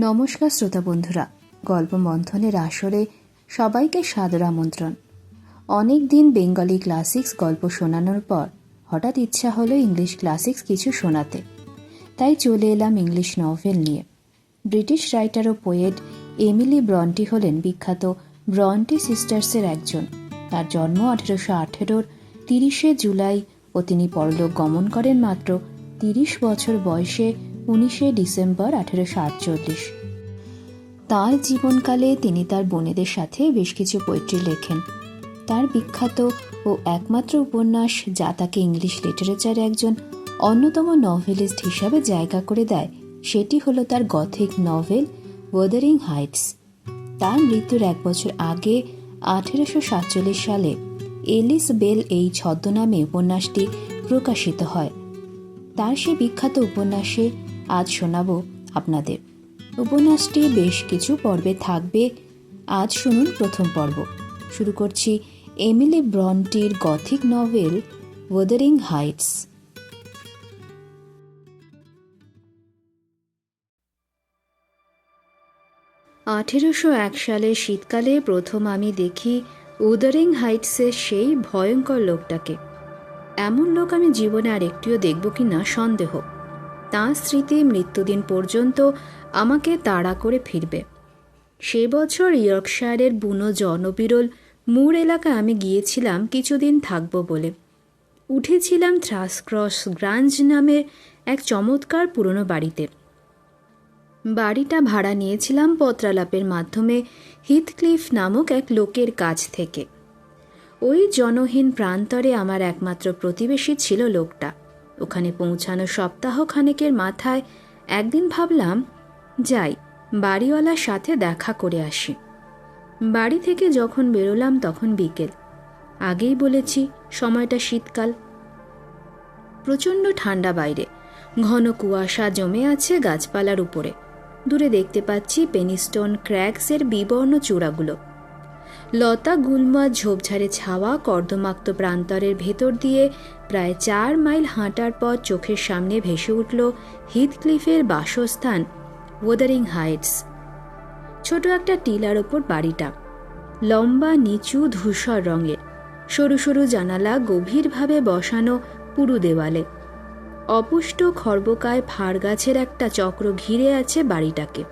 নমস্কার শ্রোতা বন্ধুরা, গল্প মন্থনের আসরে সবাইকে সাদর আমন্ত্রণ। অনেক দিন বেঙ্গলি ক্লাসিক্স গল্প শোনানোর পর হঠাৎ ইচ্ছা হলো ইংলিশ ক্লাসিক্স কিছু শোনাতে। তাই চলে এলাম ইংলিশ নভেল নিয়ে। ব্রিটিশ রাইটার ও পোয়েট এমিলি ব্রন্টি হলেন বিখ্যাত ব্রন্টি সিস্টার্সের একজন। তার জন্ম 1818-র 30শে জুলাই ও তিনি পরলোক গমন করেন মাত্র 30 বছর বয়সে 19শে ডিসেম্বর 1848। তার জীবনকালে তিনি তার বোনেদের সাথে বেশ কিছু পোয়েট্রি লেখেন। তার বিখ্যাত ও একমাত্র উপন্যাস যা তাকে ইংলিশ লিটারেচারে একজন অন্যতম নভেলিস্ট হিসাবে জায়গা করে দেয়, সেটি হলো তার গথিক নভেল ওয়াদারিং হাইটস। তার মৃত্যুর 1 বছর আগে 1847 সালে এলিস বেল এই ছদ্মনামে উপন্যাসটি প্রকাশিত হয়। তার সেই বিখ্যাত উপন্যাসে আজ শোনাব আপনাদের। উপন্যাসটি বেশ কিছু পর্বে থাকবে। আজ শুনুন প্রথম পর্ব। শুরু করছি এমিলি ব্রন্টির গথিক নভেল ওয়াদারিং হাইটস। 1801 সালের শীতকালে প্রথম আমি দেখি ওয়াদারিং হাইটসের সেই ভয়ঙ্কর লোকটাকে। এমন লোক আমি জীবনে আর একটিও দেখব কি না সন্দেহ। তাঁর স্মৃতি মৃত্যুদিন পর্যন্ত আমাকে তাড়া করে ফিরবে। সে বছর ইয়র্কশায়ারের বুনো জনবিরল মুর এলাকায় আমি গিয়েছিলাম কিছুদিন থাকব বলে। উঠেছিলাম থ্রাসক্রস গ্রাঞ্জ নামের এক চমৎকার পুরনো বাড়িতে। বাড়িটা ভাড়া নিয়েছিলাম পত্রালাপের মাধ্যমে হিথক্লিফ নামক এক লোকের কাছ থেকে। ওই জনহীন প্রান্তরে আমার একমাত্র প্রতিবেশী ছিল লোকটা। ওখানে পৌঁছানো সপ্তাহ খানেকের মাথায় একদিন ভাবলাম যাই, বাড়িওয়ালার সাথে দেখা করে আসি। বাড়ি থেকে যখন বেরোলাম তখন বিকেল। আগেই বলেছি সময়টা শীতকাল। প্রচণ্ড ঠান্ডা বাইরে, ঘন কুয়াশা জমে আছে গাছপালার উপরে। দূরে দেখতে পাচ্ছি পেনিস্টোন ক্র্যাগসের বিবর্ণ চূড়াগুলো। লতা গুল্মা ঝোপঝাড়ে ছাওয়া কর্দমাক্ত প্রান্তরের ভেতর দিয়ে প্রায় 4 মাইল হাঁটার পর চোখের সামনে ভেসে উঠল হিথক্লিফের বাসস্থান ওয়াদারিং হাইটস। ছোট একটা টিলার ওপর বাড়িটা, লম্বা নিচু ধূসর রঙের, সরু সরু জানালা গভীরভাবে বসানো পুরু দেওয়ালে। অপুষ্ট খর্বকায় ফাড় গাছের একটা চক্র ঘিরে আছে বাড়িটাকে।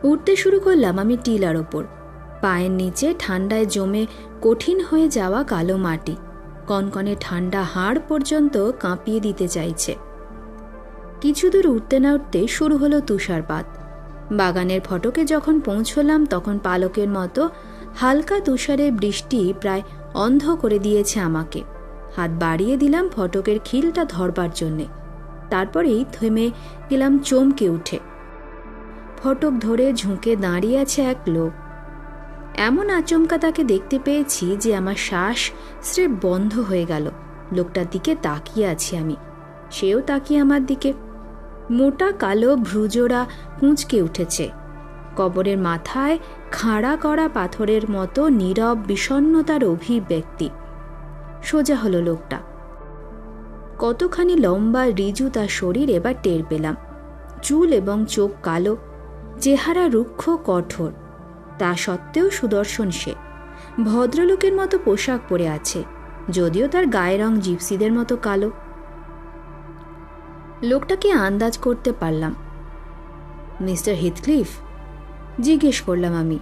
উঠতে শুরু করলাম আমি টিলার ওপর। পায়ের নিচে ঠান্ডায় জমে কঠিন হয়ে যাওয়া কালো মাটি কনকনে ঠান্ডা হাড় পর্যন্ত কাঁপিয়ে দিতে চাইছে। কিছু দূর উঠতে না উঠতে শুরু হলো তুষারপাত। বাগানের ফটকে যখন পৌঁছলাম তখন পালকের মতো হালকা তুষারে বৃষ্টি প্রায় অন্ধ করে দিয়েছে আমাকে। হাত বাড়িয়ে দিলাম ফটকের খিলটা ধরবার জন্যে। তারপরেই থেমে গেলাম চমকে উঠে। ফটক ধরে ঝুঁকে দাঁড়িয়ে আছে এক লোক। এমন আচমকা তাকে দেখতে পেয়েছি যে আমার শ্বাস স্রেফ বন্ধ হয়ে গেল। লোকটার দিকে তাকিয়ে আছি আমি, সেও তাকিয়ে আমার দিকে। মোটা কালো ভ্রুজোড়া কুঁচকে উঠেছে। কবরের মাথায় খাড়া করা পাথরের মতো নীরব বিষণ্ণতার অভিব্যক্তি। সোজা হলো লোকটা। কতখানি লম্বা রিজু তার শরীর এবার টের পেলাম। চুল এবং চোখ কালো, চেহারা রুক্ষ কঠোর। তা সত্ত্বেও সুদর্শন সে। ভদ্রলোকের মতো পোশাক পরে আছে, যদিও তার গায়ের রং জিপসিদের মতো কালো। লোকটাকে আন্দাজ করতে পারলাম। মিস্টার হিথক্লিফ জিজ্ঞেস করলাম আমি।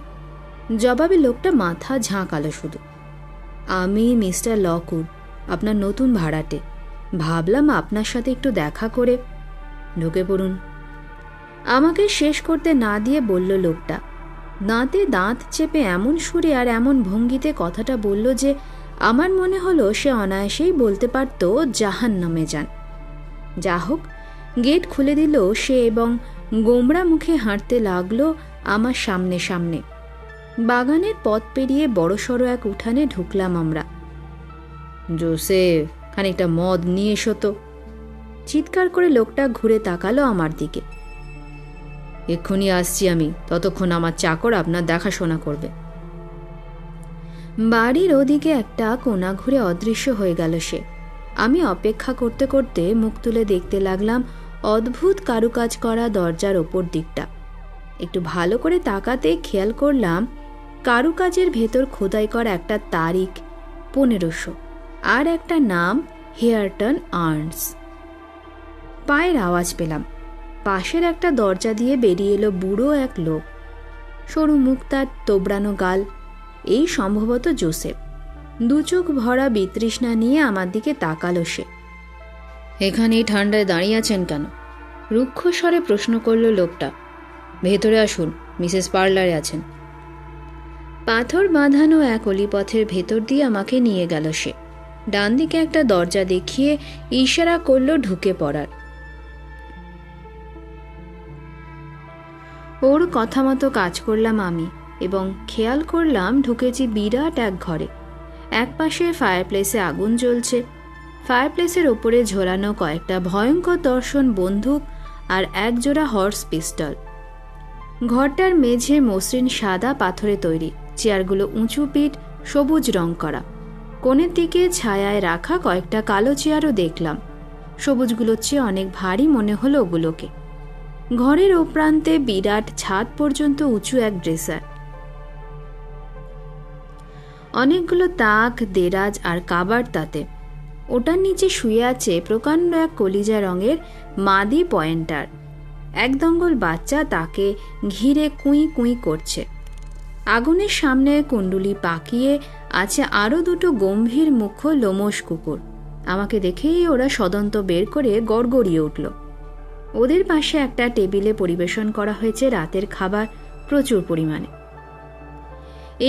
জবাবে লোকটা মাথা ঝাঁকালো শুধু। আমি মিস্টার লকউড, আপনার নতুন ভাড়াটে। ভাবলাম আপনার সাথে একটু দেখা করে। ঢুকে পড়ুন। আমাকে শেষ করতে না দিয়ে বলল লোকটা। দাঁতে দাঁত চেপে এমন সুরে আর এমন ভঙ্গিতে কথাটা বলল যে আমার মনে হলো সে অনায়াসেই বলতে পারত জাহান্নামে যান। যা হোক, গেট খুলে দিল সে এবং গোমড়া মুখে হাঁটতে লাগলো আমার সামনে সামনে। বাগানের পথ পেরিয়ে বড়সড় এক উঠানে ঢুকলাম আমরা। জোসেফ, খানিকটা মদ নিয়ে এসো তো। চিৎকার করে লোকটা ঘুরে তাকালো আমার দিকে। এক্ষুনি আসছি আমি, ততক্ষণ আমার চাকর আপনার দেখাশোনা করবে। বাড়ির ওদিকে একটা কোণা ঘুরে অদৃশ্য হয়ে গেল সে। আমি অপেক্ষা করতে করতে মুখ তুলে দেখতে লাগলাম অদ্ভুত কারুকাজ করা দরজার ওপর দিকটা। একটু ভালো করে তাকাতে খেয়াল করলাম কারুকাজের ভেতর খোদাই করা একটা তারিখ 1500 আর একটা নাম হেয়ারটন আর্নস। পায়ের আওয়াজ পেলাম। পাশের একটা দরজা দিয়ে বেরিয়ে এলো বুড়ো এক লোক। সরু মুখ, তার তোবড়ানো গাল। এই সম্ভবত জোসেফ। দু চোখ ভরা বিতৃষ্ণা নিয়ে আমার দিকে তাকালো সে। এখানেই ঠান্ডায় দাঁড়িয়ে আছেন কেন? রুক্ষ স্বরে প্রশ্ন করল লোকটা। ভেতরে আসুন, মিসেস পার্লারে আছেন। পাথর বাঁধানো এক অলিপথের ভেতর দিয়ে আমাকে নিয়ে গেল সে। ডান দিকে একটা দরজা দেখিয়ে ইশারা করল ঢুকে পড়ার। ওর কথা মতো কাজ করলাম আমি, এবং খেয়াল করলাম ঢুকেছি বিরাট এক ঘরে। এক পাশে ফায়ারপ্লেসে আগুন জ্বলছে। ফায়ারপ্লেসের ওপরে ঝোলানো কয়েকটা ভয়ঙ্কর দর্শন বন্দুক আর একজোড়া হর্স পিস্টল। ঘরটার মেঝে মসৃণ সাদা পাথরে তৈরি, চেয়ারগুলো উঁচু পিঠ, সবুজ রং করা। কোণের দিকে ছায়ায় রাখা কয়েকটা কালো চেয়ারও দেখলাম। সবুজগুলোর চেয়ে অনেক ভারী মনে হলো ওগুলোকে। ঘরের ও প্রান্তে বিরাট ছাদ পর্যন্ত উঁচু এক ড্রেসার। অনেকগুলো তাক, দেরাজ আর কাবার তাতে। ওটার নিচে শুয়ে আছে প্রকাণ্ড এক কলিজা রঙের মাদি পয়েন্টার। এক দঙ্গল বাচ্চা তাকে ঘিরে কুঁই কুঁই করছে। আগুনের সামনে কুণ্ডুলি পাকিয়ে আছে আরও দুটো গম্ভীর মুখ্য লোমশ কুকুর। আমাকে দেখেই ওরা সদন্ত বের করে গড়গড়িয়ে উঠল। ওদের পাশে একটা টেবিলে পরিবেশন করা হয়েছে রাতের খাবার প্রচুর পরিমাণে।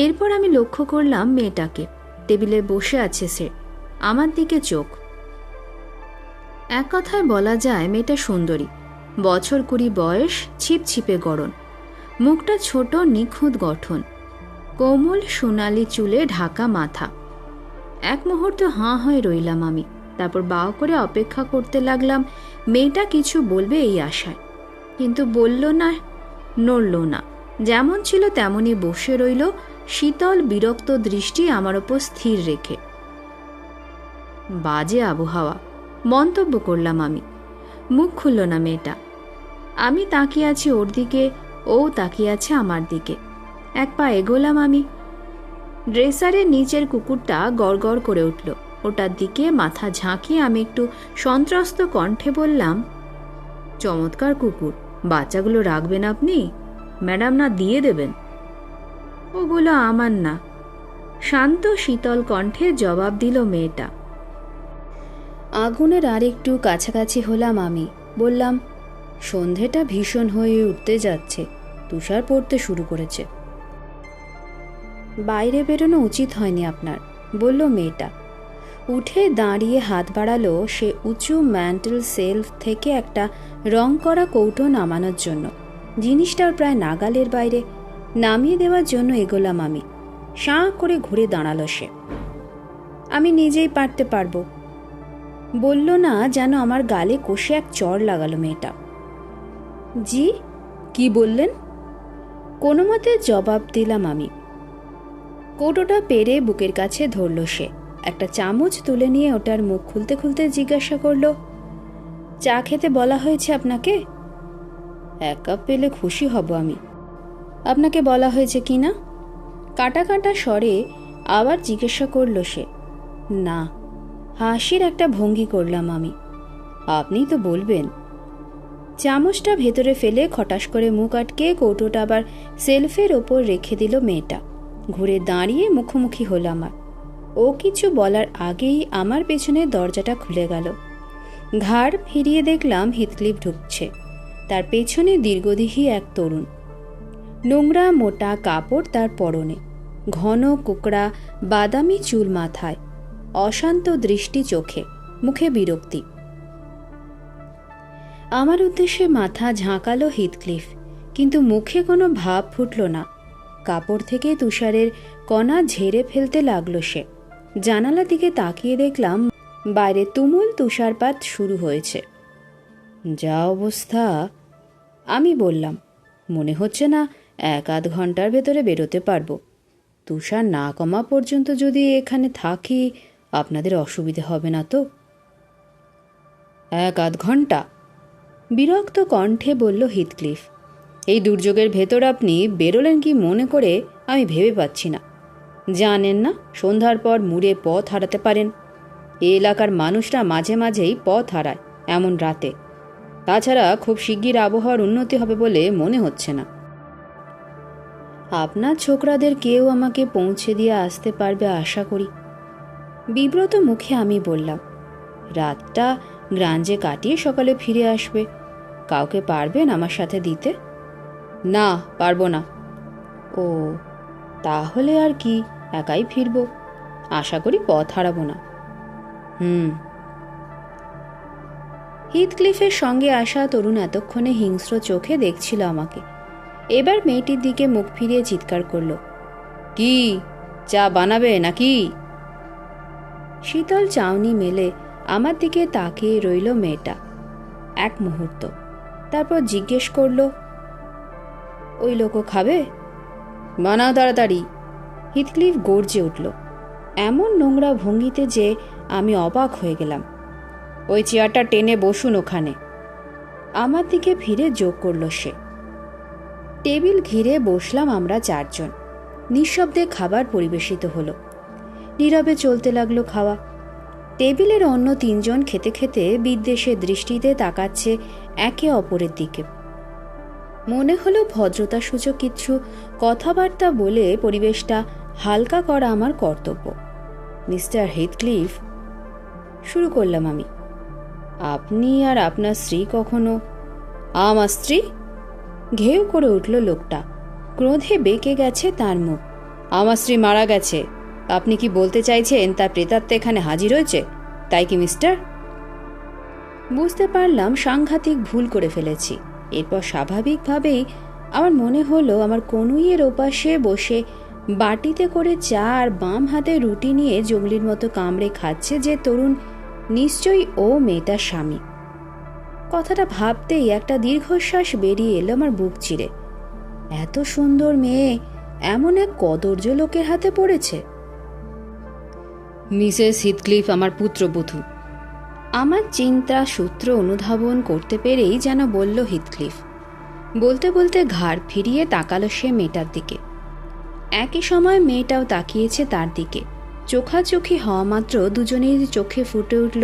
এরপর আমি লক্ষ্য করলাম মেয়েটাকে। টেবিলে বসে আছে সে, আমার দিকে চোখ। এক কথায় বলা যায় মেয়েটা সুন্দরী। বছর 20 বয়স, ছিপছিপে গড়ন। মুখটা ছোট, নিখুঁত গঠন। কোমল সোনালি চুলে ঢাকা মাথা। এক মুহূর্ত হাঁ হয়ে রইলাম আমি। তারপর বাও করে অপেক্ষা করতে লাগলাম মেয়েটা কিছু বলবে এই আশায়। কিন্তু বলল না, নড়ল না। যেমন ছিল তেমনই বসে রইল, শীতল বিরক্ত দৃষ্টি আমার ওপর স্থির রেখে। বাজে আবহাওয়া, মন্তব্য করলাম আমি। মুখ খুলল না মেয়েটা। আমি তাকিয়ে আছি ওর দিকে, ও তাকিয়ে আছে আমার দিকে। এক পা এগোলাম আমি। ড্রেসারের নিচের কুকুরটা গড়গড় করে উঠল। ওটার দিকে মাথা ঝাঁকিয়ে আমি একটু সন্ত্রস্ত কণ্ঠে বললাম, চমৎকার কুকুর। বাচ্চাগুলো রাখবেন আপনি? ম্যাডাম না দিয়ে দেবেন? ওগুলো আমার না, শান্ত শীতল কণ্ঠে জবাব দিল মেয়েটা। আগুনের আর একটু কাছাকাছি হলাম আমি। বললাম, সন্ধেটা ভীষণ হয়ে উঠতে যাচ্ছে, তুষার পড়তে শুরু করেছে। বাইরে বেরোনো উচিত হয়নি আপনার, বলল মেয়েটা। উঠে দাঁড়িয়ে হাত বাড়ালো সে উঁচু ম্যান্টেল সেলফ থেকে একটা রং করা কৌটো নামানোর জন্য। জিনিসটার প্রায় নাগালের বাইরে। নামিয়ে দেওয়ার জন্য এগোলাম আমি। সাঁ করে ঘুরে দাঁড়ালো সে। আমি নিজেই পারতে পারবো, বলল না যেন আমার গালে কষে এক চড় লাগালো মেয়েটা। জি, কি বললেন? কোনো মতে জবাব দিলাম আমি। কৌটোটা পেরে বুকের কাছে ধরল সে। একটা চামচ তুলে নিয়ে ওটার মুখ খুলতে খুলতে জিজ্ঞাসা করল, চা খেতে বলা হয়েছে আপনাকে? 1 কাপ পেলে খুশি হব আমি। আপনাকে বলা হয়েছে কি না? কাটা কাটা স্বরে আবার জিজ্ঞাসা করল সে। না। হাসির একটা ভঙ্গি করলাম আমি। আপনি তো বলবেন। চামচটা ভেতরে ফেলে খটাস করে মুখ আটকে কৌটোটা আবার সেলফের ওপর রেখে দিল মেয়েটা। ঘুরে দাঁড়িয়ে মুখোমুখি হলো আমার। ও কিছু বলার আগেই আমার পেছনে দরজাটা খুলে গেল। ঘাড় ফিরিয়ে দেখলাম হিথক্লিফ ঢুকছে। তার পেছনে দীর্ঘদেহী এক তরুণ। নোংরা মোটা কাপড় তার পরনে, ঘন কোকড়া বাদামি চুল মাথায়, অশান্ত দৃষ্টি চোখে, মুখে বিরক্তি। আমার উদ্দেশ্যে মাথা ঝাঁকালো হিথক্লিফ, কিন্তু মুখে কোনো ভাব ফুটল না। কাপড় থেকে তুষারের কণা ঝেড়ে ফেলতে লাগলো সে। জানালা দিকে তাকিয়ে দেখলাম বাইরে তুমুল তুষারপাত শুরু হয়েছে। যা অবস্থা, আমি বললাম, মনে হচ্ছে না 1-8 ঘন্টার ভেতরে বেরোতে পারবো। তুষার না কমা পর্যন্ত যদি এখানে থাকি আপনাদের অসুবিধে হবে না তো? 1-8 ঘন্টা? বিরক্ত কণ্ঠে বলল হিথক্লিফ। এই দুর্যোগের ভেতর আপনি বেরোলেন কি মনে করে আমি ভেবে পাচ্ছি না। জানেন না সন্ধ্যার পর মুড়ে পথ হারাতে পারেন। এই এলাকার মানুষরা মাঝে মাঝেই পথ হারায় এমন রাতে। তাছাড়া খুব শিগগির আবহাওয়ার উন্নতি হবে বলে মনে হচ্ছে না। আপনার ছোকরাদের কেউ আমাকে পৌঁছে দিয়ে আসতে পারবে আশা করি। বিব্রত মুখে আমি বললাম, রাতটা গ্রাঞ্জে কাটিয়ে সকালে ফিরে আসবে। কাউকে পারবেন আমার সাথে দিতে? না, পারবো না। ও, তাহলে আর কি, একাই ফিরব। আশা করি পথ হারাবো না। হিথক্লিফের সঙ্গে আসা তরুণ এতক্ষণে হিংস্র চোখে দেখছিল আমাকে। এবার মেয়েটির দিকে মুখ ফিরিয়ে চিৎকার করল, কি চা বানাবে নাকি? শীতল চাউনি মেলে আমার দিকে তাকিয়ে রইল মেয়েটা এক মুহূর্ত, তারপর জিজ্ঞেস করল, ওই লোকও খাবে? বানাও তাড়াতাড়ি। হিথক্লিফ গর্জে উঠল এমন নোংরা ভঙ্গিতে যে আমি অবাক হয়ে গেলাম। ওই চেয়ারটা টেনে বসুন ওখানে। আমার দিকে ফিরে যোগ করল সে। টেবিল ঘিরে বসলাম আমরা চারজন। নিঃশব্দে খাবার পরিবেশিত হলো। নীরবে চলতে লাগলো খাওয়া। টেবিলের অন্য তিনজন খেতে খেতে বিদ্বেষের দৃষ্টিতে তাকাচ্ছে একে অপরের দিকে। মনে হলো ভদ্রতাসূচক কিছু কথাবার্তা বলে পরিবেশটা হালকা করা আমার কর্তব্য। মিস্টার হিথক্লিফ, শুরু করলাম আমি, আপনি আর আপনার স্ত্রী কখনো? আমার স্ত্রী? ঘেউ করে উঠল লোকটা। ক্রোধে বেঁকে গেছে তার মুখ। আমার স্ত্রী মারা গেছে। আপনি কি বলতে চাইছেন তার প্রেতাত্মা এখানে হাজির হয়েছে, তাই কি মিস্টার? বুঝতে পারলাম সাংঘাতিক ভুল করে ফেলেছি। এরপর স্বাভাবিকভাবেই আমার মনে হলো আমার কনুইয়ের ওপাশে বসে বাটিতে করে চা আর বাম হাতে রুটি নিয়ে জঙ্গলির মতো কামড়ে খাচ্ছে যে তরুণ, নিশ্চয়ই ও মেয়েটার স্বামী। কথাটা ভাবতেই একটা দীর্ঘশ্বাস বেরিয়ে এলো আমার বুক চিরে। এত সুন্দর মেয়ে এমন এক কদর্য লোকের হাতে পড়েছে। মিসেস হিথক্লিফ আমার পুত্রবধূ। আমার চিন্তা সূত্র অনুধাবন করতে পেরেই যেন বলল হিথক্লিফ। বলতে বলতে ঘাড় ফিরিয়ে তাকালো সে মেয়েটার দিকে। একই সময় মেয়েটাও তাকিয়েছে তার দিকে। চোখাচোখি হওয়া মাত্র দুজনেরই চোখে ফুটে উঠল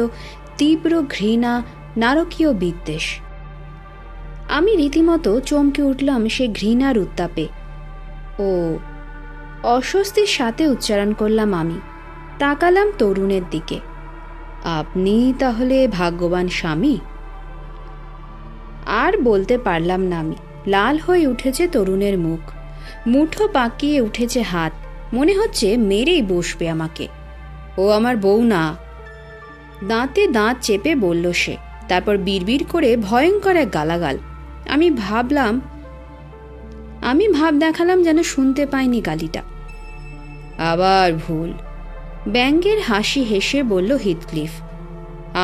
তীব্র ঘৃণা, নারকীয় বিদ্বেষ। আমি রীতিমতো চমকে উঠলাম সে ঘৃণার উত্তাপে। ও, অস্বস্তির সাথে উচ্চারণ করলাম আমি। তাকালাম তরুণের দিকে। আপনি তাহলে ভাগ্যবান স্বামী। আর বলতে পারলাম না আমি। লাল হয়ে উঠেছে তরুণের মুখ, মুঠো পাকিয়ে উঠেছে হাত, মনে হচ্ছে মেরেই বসবে আমাকে। ও আমার বউ না। দাঁতে দাঁত চেপে বলল সে, তারপর বিড়বিড় করে ভয়ঙ্কর এক গালাগাল। আমি ভাব দেখালাম যেন শুনতে পাইনি গালিটা। আবার ভুল। ব্যঙ্গের হাসি হেসে বলল হিথক্লিফ,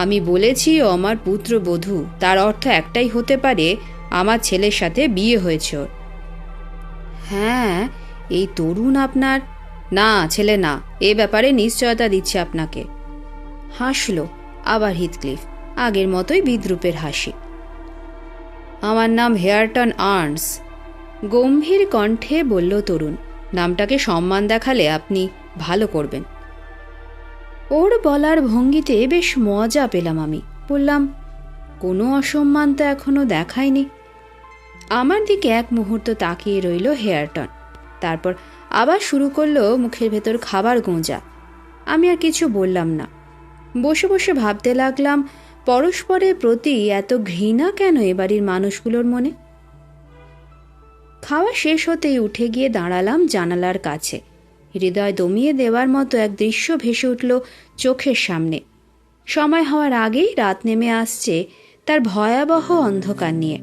আমি বলেছি ও আমার পুত্রবধূ, তার অর্থ একটাই হতে পারে আমার ছেলের সাথে বিয়ে হয়েছে ওর। হ্যাঁ, এই তরুণ আপনার? না, ছেলে না, এ ব্যাপারে নিশ্চয়তা দিচ্ছে আপনাকে। হাসল আবার হিথক্লিফ, আগের মতোই বিদ্রূপের হাসি। আমার নাম হেয়ারটন আর্নস। গম্ভীর কণ্ঠে বলল তরুণ। নামটাকে সম্মান দেখালে আপনি ভালো করবেন। ওর বলার ভঙ্গিতে বেশ মজা পেলাম আমি। বললাম, কোনো অসম্মান তো এখনো দেখায়নি। আমার দিকে এক মুহূর্ত তাকিয়ে রইল হেয়ারটন, তারপর আবার শুরু করলো মুখের ভেতর খাবার গোঁজা। আমি আর কিছু বললাম না। বসে বসে ভাবতে লাগলাম পরস্পরের প্রতি এত ঘৃণা কেন এ বাড়ির মানুষগুলোর মনে। খাওয়া শেষ হতেই উঠে গিয়ে দাঁড়ালাম জানালার কাছে। হৃদয় দমিয়ে দেওয়ার মতো এক দৃশ্য ভেসে উঠল চোখের সামনে। সময় হওয়ার আগেই রাত নেমে আসছে তার ভয়াবহ অন্ধকার নিয়ে।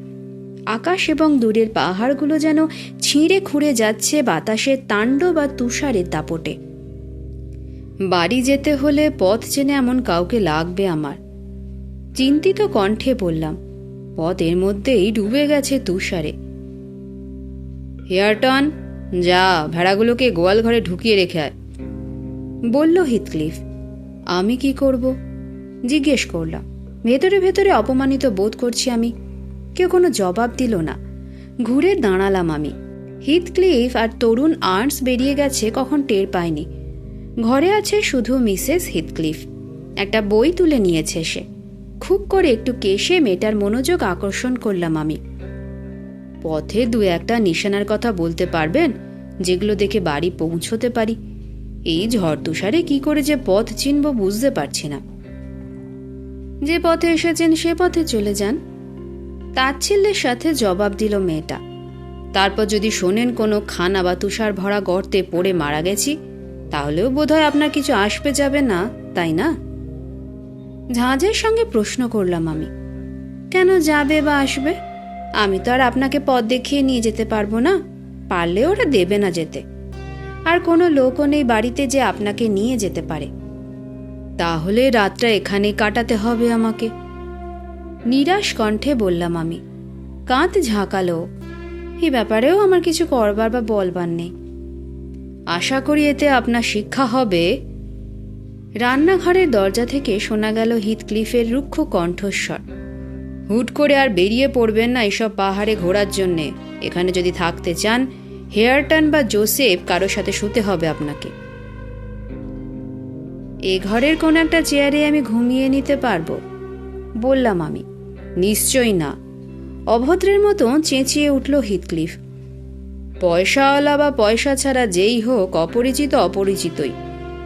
আকাশ এবং দূরের পাহাড়গুলো যেন ছিঁড়ে খুঁড়ে যাচ্ছে বাতাসের তাণ্ডব বা তুষারের দাপটে। বাড়ি যেতে হলে পথ চেনে এমন কাউকে লাগবে আমার। চিন্তিত কণ্ঠে বললাম, পথ এর মধ্যেই ডুবে গেছে তুষারে। হেয়ারটন, যা ভেড়াগুলোকে গোয়াল ঘরে ঢুকিয়ে রেখে আয়, বলল হিথক্লিফ। আমি কি করব জিজ্ঞেস করলাম। ভেতরে ভেতরে অপমানিত বোধ করছি আমি। কেউ কোনো জবাব দিল না। ঘুরে দাঁড়ালাম আমি। হিথক্লিফ আর তরুণ আর্নস বেরিয়ে গেছে কখন টের পাইনি। ঘরে আছে শুধু মিসেস হিথক্লিফ। একটা বই তুলে নিয়েছে সে। খুব করে একটু কেশে মেয়েটার মনোযোগ আকর্ষণ করলাম আমি। পথে দু একটা নিশানার কথা বলতে পারবেন, যেগুলো দেখে বাড়ি পৌঁছতে পারি? এই ঝড় তুষারে কি করে যে পথ চিনব বুঝতে পারছি না। যে পথে এসেছেন সে পথে চলে যান, তাচ্ছিল্যের সাথে জবাব দিল মেয়েটা। তারপর যদি শোনেন কোনো খানা বা তুষার ভরা গর্তে পড়ে মারা গেছি, তাহলেও বোধহয় আপনার কিছু আসবে যাবে না, তাই না? ঝাঁঝের সঙ্গে প্রশ্ন করলাম আমি। কেন যাবে বা আসবে? আমি তো আর আপনাকে পথ দেখিয়ে নিয়ে যেতে পারবো না, পারলে ওরা দেবে না যেতে। আর কোনো লোকও নেই বাড়িতে যে আপনাকে নিয়ে যেতে পারে। তাহলে রাতটা এখানেই কাটাতে হবে আমাকে, নিরাশ কণ্ঠে বললাম আমি। কাঁধ ঝাঁকালো। এই ব্যাপারেও আমার কিছু করবার বা বলবার নেই। আশা করি এতে আপনার শিক্ষা হবে। রান্নাঘরের দরজা থেকে শোনা গেল হিথক্লিফের রুক্ষ কণ্ঠস্বর। হুট করে আর বেরিয়ে পড়বেন না এসব পাহাড়ে ঘোরার জন্যে। এখানে যদি থাকতে চান, হেয়ারটন বা জোসেফ কারোর সাথে শুতে হবে আপনাকে। এ ঘরের কোন একটা চেয়ারে আমি ঘুমিয়ে নিতে পারবো, বললাম আমি। নিশ্চয়ই না, অভদ্রের মতো চেঁচিয়ে উঠল হিথক্লিফ। পয়সাওয়ালা বা পয়সা ছাড়া যেই হোক, অপরিচিত অপরিচিতই,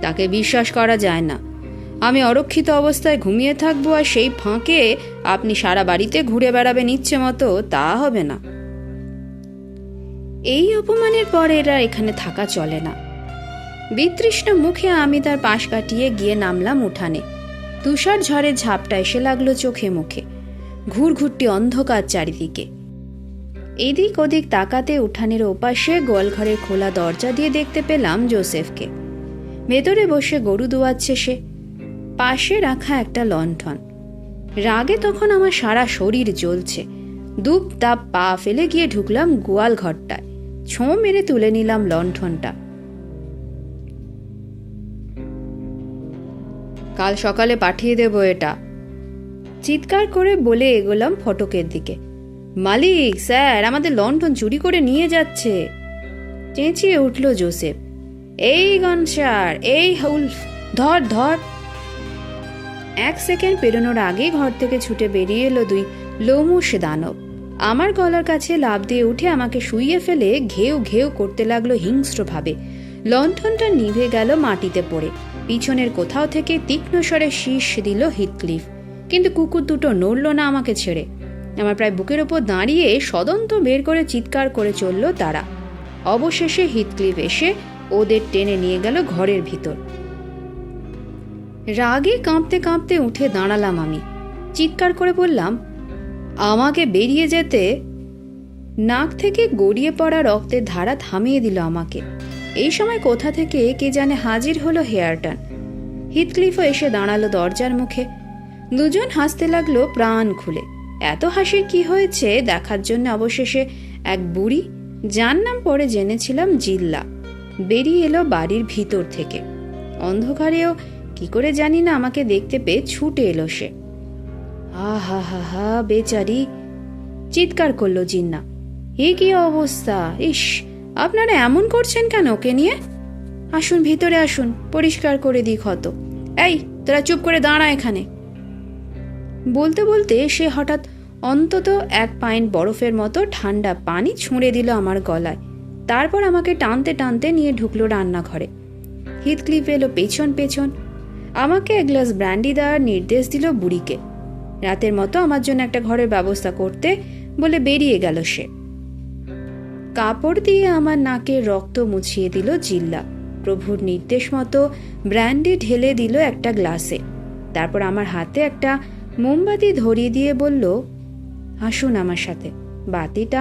তাকে বিশ্বাস করা যায় না। আমি অরক্ষিত অবস্থায় ঘুমিয়ে থাকবো আর সেই ফাঁকে আপনি সারা বাড়িতে ঘুরে বেড়াবেন ইচ্ছে মতো, তা হবে না। এই অপমানের পর এরা এখানে থাকা চলে না। বিতৃষ্ণ মুখে আমি তার পাশ কাটিয়ে গিয়ে নামলাম উঠানে। তুষার ঝড়ের ঝাপটা এসে লাগলো চোখে মুখে। ঘুরঘুরটি অন্ধকার চারিদিকে। এদিক ওদিক তাকাতে উঠানের ওপাশে গোয়ালঘরের খোলা দরজা দিয়ে দেখতে পেলাম জোসেফকে। ভেতরে বসে গরু দোয়াচ্ছে সে। পাশে রাখা একটা লণ্ঠন। রাগে তখন আমার সারা শরীর জ্বলছে। দুপ দাপ পা ফেলে গিয়ে ঢুকলাম গোয়াল ঘরটায়। ছোঁ মেরে তুলে নিলাম লণ্ঠনটা। কাল সকালে পাঠিয়ে দেব এটা, চিৎকার করে বলে এগোলাম ফটকের দিকে। মালিক স্যার, আমাদের লণ্ঠন চুরি করে নিয়ে যাচ্ছে, চেঁচিয়ে উঠল জোসেফ। এই গনসার, এই উলফ, ধর ধর। 1 সেকেন্ড পেরোনোর আগে ঘর থেকে ছুটে বেরিয়ে এলো 2 লোমশ দানব। আমার গলার কাছে লাফ দিয়ে উঠে আমাকে শুইয়ে ফেলে ঘেউ ঘেউ করতে লাগলো হিংস্রভাবে। লণ্ঠনটা নিভে গেল মাটিতে পড়ে। পিছনের কোথাও থেকে তীক্ষ্ণ স্বরে শীষ দিল হিথক্লিফ, কিন্তু কুকুর দুটো নড়ল না আমাকে ছেড়ে। আমার প্রায় বুকের ওপর দাঁড়িয়ে সদন্ত বের করে চিৎকার করে চলল তারা। অবশেষে হিথক্লিফ এসে ওদের টেনে নিয়ে গেল ঘরের ভিতর। রাগে কাঁপতে কাঁপতে উঠে দাঁড়ালাম আমি। চিৎকার করে বললাম, আমাকে বেরিয়ে যেতে। নাক থেকে গড়িয়ে পড়া রক্তের ধারা থামিয়ে দিল আমাকে। এই সময় কোথা থেকে কে জানে হাজির হলো হেয়ারটন। হিথক্লিফও এসে দাঁড়ালো দরজার মুখে। দুজন হাসতে লাগলো প্রাণ খুলে। এত হাসির কি হয়েছে দেখার জন্য অবশেষে এক বুড়ি, যার নাম পরে জেনেছিলাম জিল্লা, বেরিয়ে এলো বাড়ির ভিতর থেকে। অন্ধকারেও কি করে জানি না আমাকে দেখতে পেয়ে ছুটে এলো সে। হা হা হা হা, বেচারি, চিৎকার করলো জিন্না। এ কি অবস্থা! ইস, আপনারা এমন করছেন কেন ওকে নিয়ে? আসুন ভিতরে আসুন, পরিষ্কার করে দিই ক্ষত। এই তোরা চুপ করে দাঁড়া এখানে। বলতে বলতে সে হঠাৎ অন্তত 1 পাইন্ট বরফের মতো ঠান্ডা পানি ছুঁড়ে দিল আমার গলায়। তারপর আমাকে টানতে টানতে নিয়ে ঢুকলো রান্নাঘরে। হিথক্লিফ এলো পেছন পেছন। আমাকে 1 গ্লাস ব্র্যান্ডি দেওয়ার নির্দেশ দিল বুড়িকে। রাতের মতো আমার জন্য একটা ঘরের ব্যবস্থা করতে বলে বেরিয়ে গেল সে। কাপড় দিয়ে আমার নাকের রক্ত মুছিয়ে দিল জিল্লা। প্রভুর নির্দেশ মতো ব্র্যান্ডি ঢেলে দিল একটা গ্লাসে। তারপর আমার হাতে একটা মোমবাতি ধরিয়ে দিয়ে বলল, আসুন আমার সাথে, বাতিটা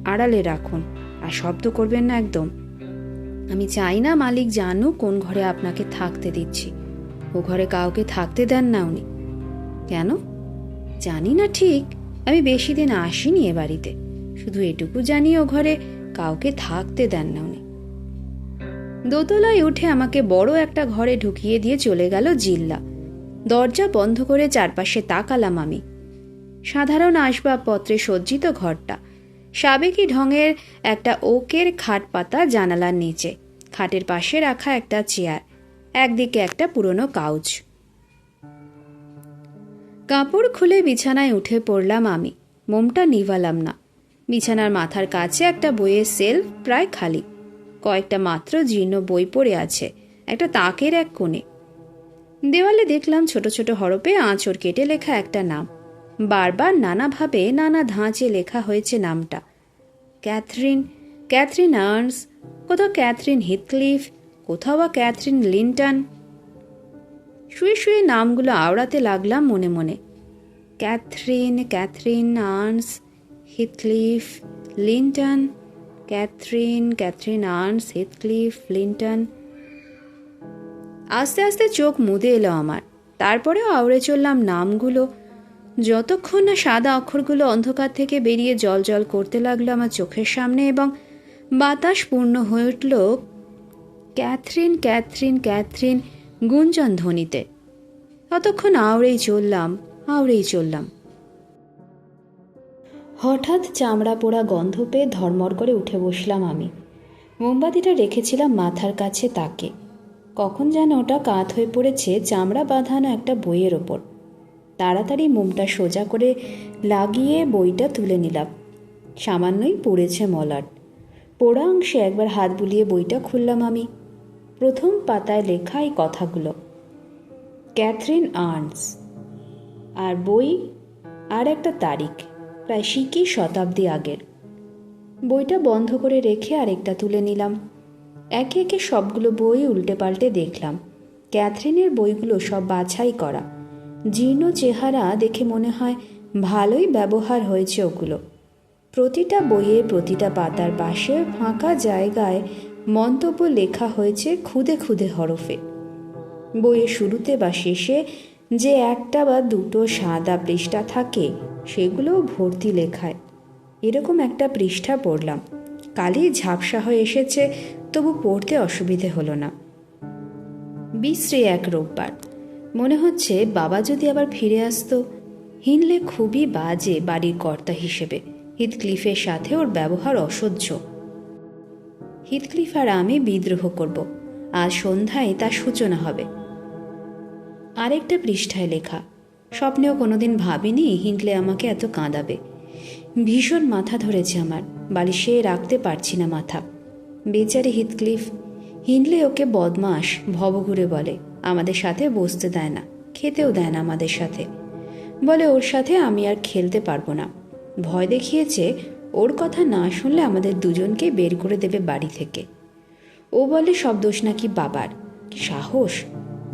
আড়ালে রাখুন আর শব্দ করবেন না একদম। আমি চাই না মালিক জানুক কোন ঘরে আপনাকে থাকতে দিচ্ছি। ও ঘরে কাউকে থাকতে দেন না উনি। কেন জানি না ঠিক, আমি বেশি দিন আসিনি এ বাড়িতে। শুধু এটুকু জানি ও ঘরে কাউকে থাকতে দেন না উনি। দোতলায় উঠে আমাকে বড় একটা ঘরে ঢুকিয়ে দিয়ে চলে গেল জিল্লা। দরজা বন্ধ করে চারপাশে তাকালাম আমি। সাধারণ আসবাবপত্রে সজ্জিত ঘরটা। সাবেকি ঢঙের একটা ওকের খাট পাতা জানালার নিচে, খাটের পাশে রাখা একটা চেয়ার, একদিকে একটা পুরনো কাউচ। কাপড় খুলে বিছানায় উঠে পড়লাম আমি। মোমটা নিভালাম না। বিছানার মাথার কাছে একটা বইয়ের সেলফ প্রায় খালি, কয়েকটা মাত্র জীর্ণ বই পড়ে আছে একটা তাকের এক কোণে। দেওয়ালে দেখলাম ছোট ছোট হরফে আঁচড় কেটে লেখা একটা নাম। বারবার নানাভাবে নানা ধাঁচে লেখা হয়েছে নামটা। ক্যাথরিন আর্নস, কোথাও ক্যাথরিন হিথক্লিফ, কোথাও বা ক্যাথরিন লিন্টন। শুয়ে শুয়ে নামগুলো আওড়াতে লাগলাম মনে মনে। Catherine Earnshaw, Heathcliff, Linton, Catherine Earnshaw, Heathcliff, Linton. আস্তে আস্তে চোখ মুদে এলো আমার। তারপরেও আওড়ে চললাম নামগুলো, যতক্ষণ না সাদা অক্ষরগুলো অন্ধকার থেকে বেরিয়ে জল জল করতে লাগলো আমার চোখের সামনে এবং বাতাস পূর্ণ হয়ে উঠল ক্যাথরিন গুঞ্জন ধ্বনিতে। ততক্ষণ আওড়েই চললাম। হঠাৎ চামড়া পোড়া গন্ধ পেয়ে ধর্মর করে উঠে বসলাম আমি। মোমবাতিটা রেখেছিলাম মাথার কাছে তাকে। কখন যেন ওটা কাত হয়ে পড়েছে চামড়া বাঁধানো একটা বইয়ের ওপর। তাড়াতাড়ি মোমটা সোজা করে লাগিয়ে বইটা তুলে নিলাম। সামান্যই পড়েছে মলাট। পোড়া অংশে একবার হাত বুলিয়ে বইটা খুললাম আমি। প্রথম পাতায় লেখা এই কথাগুলো, ক্যাথরিন আর্নস, আর বই আর একটা তারিখ, প্রায় সিকি শতাব্দী আগের। বইটা বন্ধ করে রেখে আরেকটা তুলে নিলাম। একে একে সবগুলো বই উল্টে পাল্টে দেখলাম। ক্যাথরিনের বইগুলো সব বাছাই করা, জীর্ণ চেহারা দেখে মনে হয় ভালোই ব্যবহার হয়েছে ওগুলো। প্রতিটা বইয়ে প্রতিটা পাতার পাশে ফাঁকা জায়গায় মন্তব্য লেখা হয়েছে খুদে খুদে হরফে। বইয়ের শুরুতে বা শেষে যে একটা বা দুটো সাদা পৃষ্ঠা থাকে সেগুলোও ভর্তি লেখায়। এরকম একটা পৃষ্ঠা পড়লাম। কালি ঝাপসা হয়ে এসেছে, তবু পড়তে অসুবিধে হলো না। বিশ্রী এক রোববার। মনে হচ্ছে বাবা যদি আবার ফিরে আসতো। হিনলে খুবই বাজে বাড়ির কর্তা হিসেবে। হিথক্লিফের সাথে ওর ব্যবহার অসহ্য। হিথক্লিফ আর আমি বিদ্রোহ করব। আজ সন্ধ্যায় তার সূচনা হবে। আরেকটা পৃষ্ঠায় লেখা, স্বপ্নেও কোনোদিন ভাবিনি হিনলে আমাকে এত কাঁদাবে। ভীষণ মাথা ধরেছে আমার, বালিশে রাখতে পারছি না মাথা। বেচারি হিথক্লিফ। হিনলে ওকে বদমাস ভবঘুরে বলে, আমাদের সাথে বসতে দেয় না, খেতেও দেয় না আমাদের সাথে। বলে ওর সাথে আমি আর খেলতে পারবো না। ভয় দেখিয়েছে ওর কথা না শুনলে আমাদের দুজনকে বের করে দেবে বাড়ি থেকে। ও বলে সব দোষ নাকি বাবার। কি সাহস!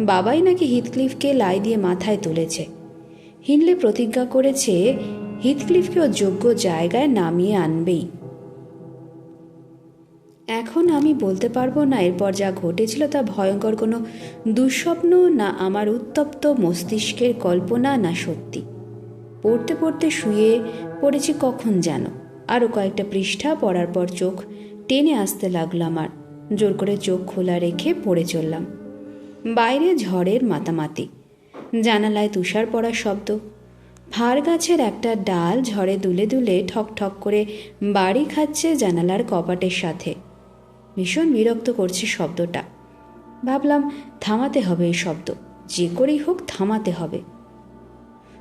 বাবাই নাকি হিথক্লিফকে লাই দিয়ে মাথায় তুলেছে। হিনলে প্রতিজ্ঞা করেছে হিথক্লিফকে ও যোগ্য জায়গায় নামিয়ে আনবেই। এখন আমি বলতে পারবো না এরপর যা ঘটেছিল তা ভয়ঙ্কর কোনো দুঃস্বপ্ন, না আমার উত্তপ্ত মস্তিষ্কের কল্পনা, না সত্যি। পড়তে পড়তে শুয়ে পড়েছি কখন যেন। আরও কয়েকটা পৃষ্ঠা পড়ার পর চোখ টেনে আসতে লাগলো আমার। জোর করে চোখ খোলা রেখে পড়ে চললাম। বাইরে ঝড়ের মাতামাতি, জানালায় তুষার পড়ার শব্দ। ভার গাছের একটা ডাল ঝড়ে দুলে দুলে ঠক ঠক করে বাড়ি খাচ্ছে জানালার কপাটের সাথে। ভীষণ বিরক্ত করছে শব্দটা। ভাবলাম থামাতে হবে এই শব্দ, যে করেই হোক থামাতে হবে।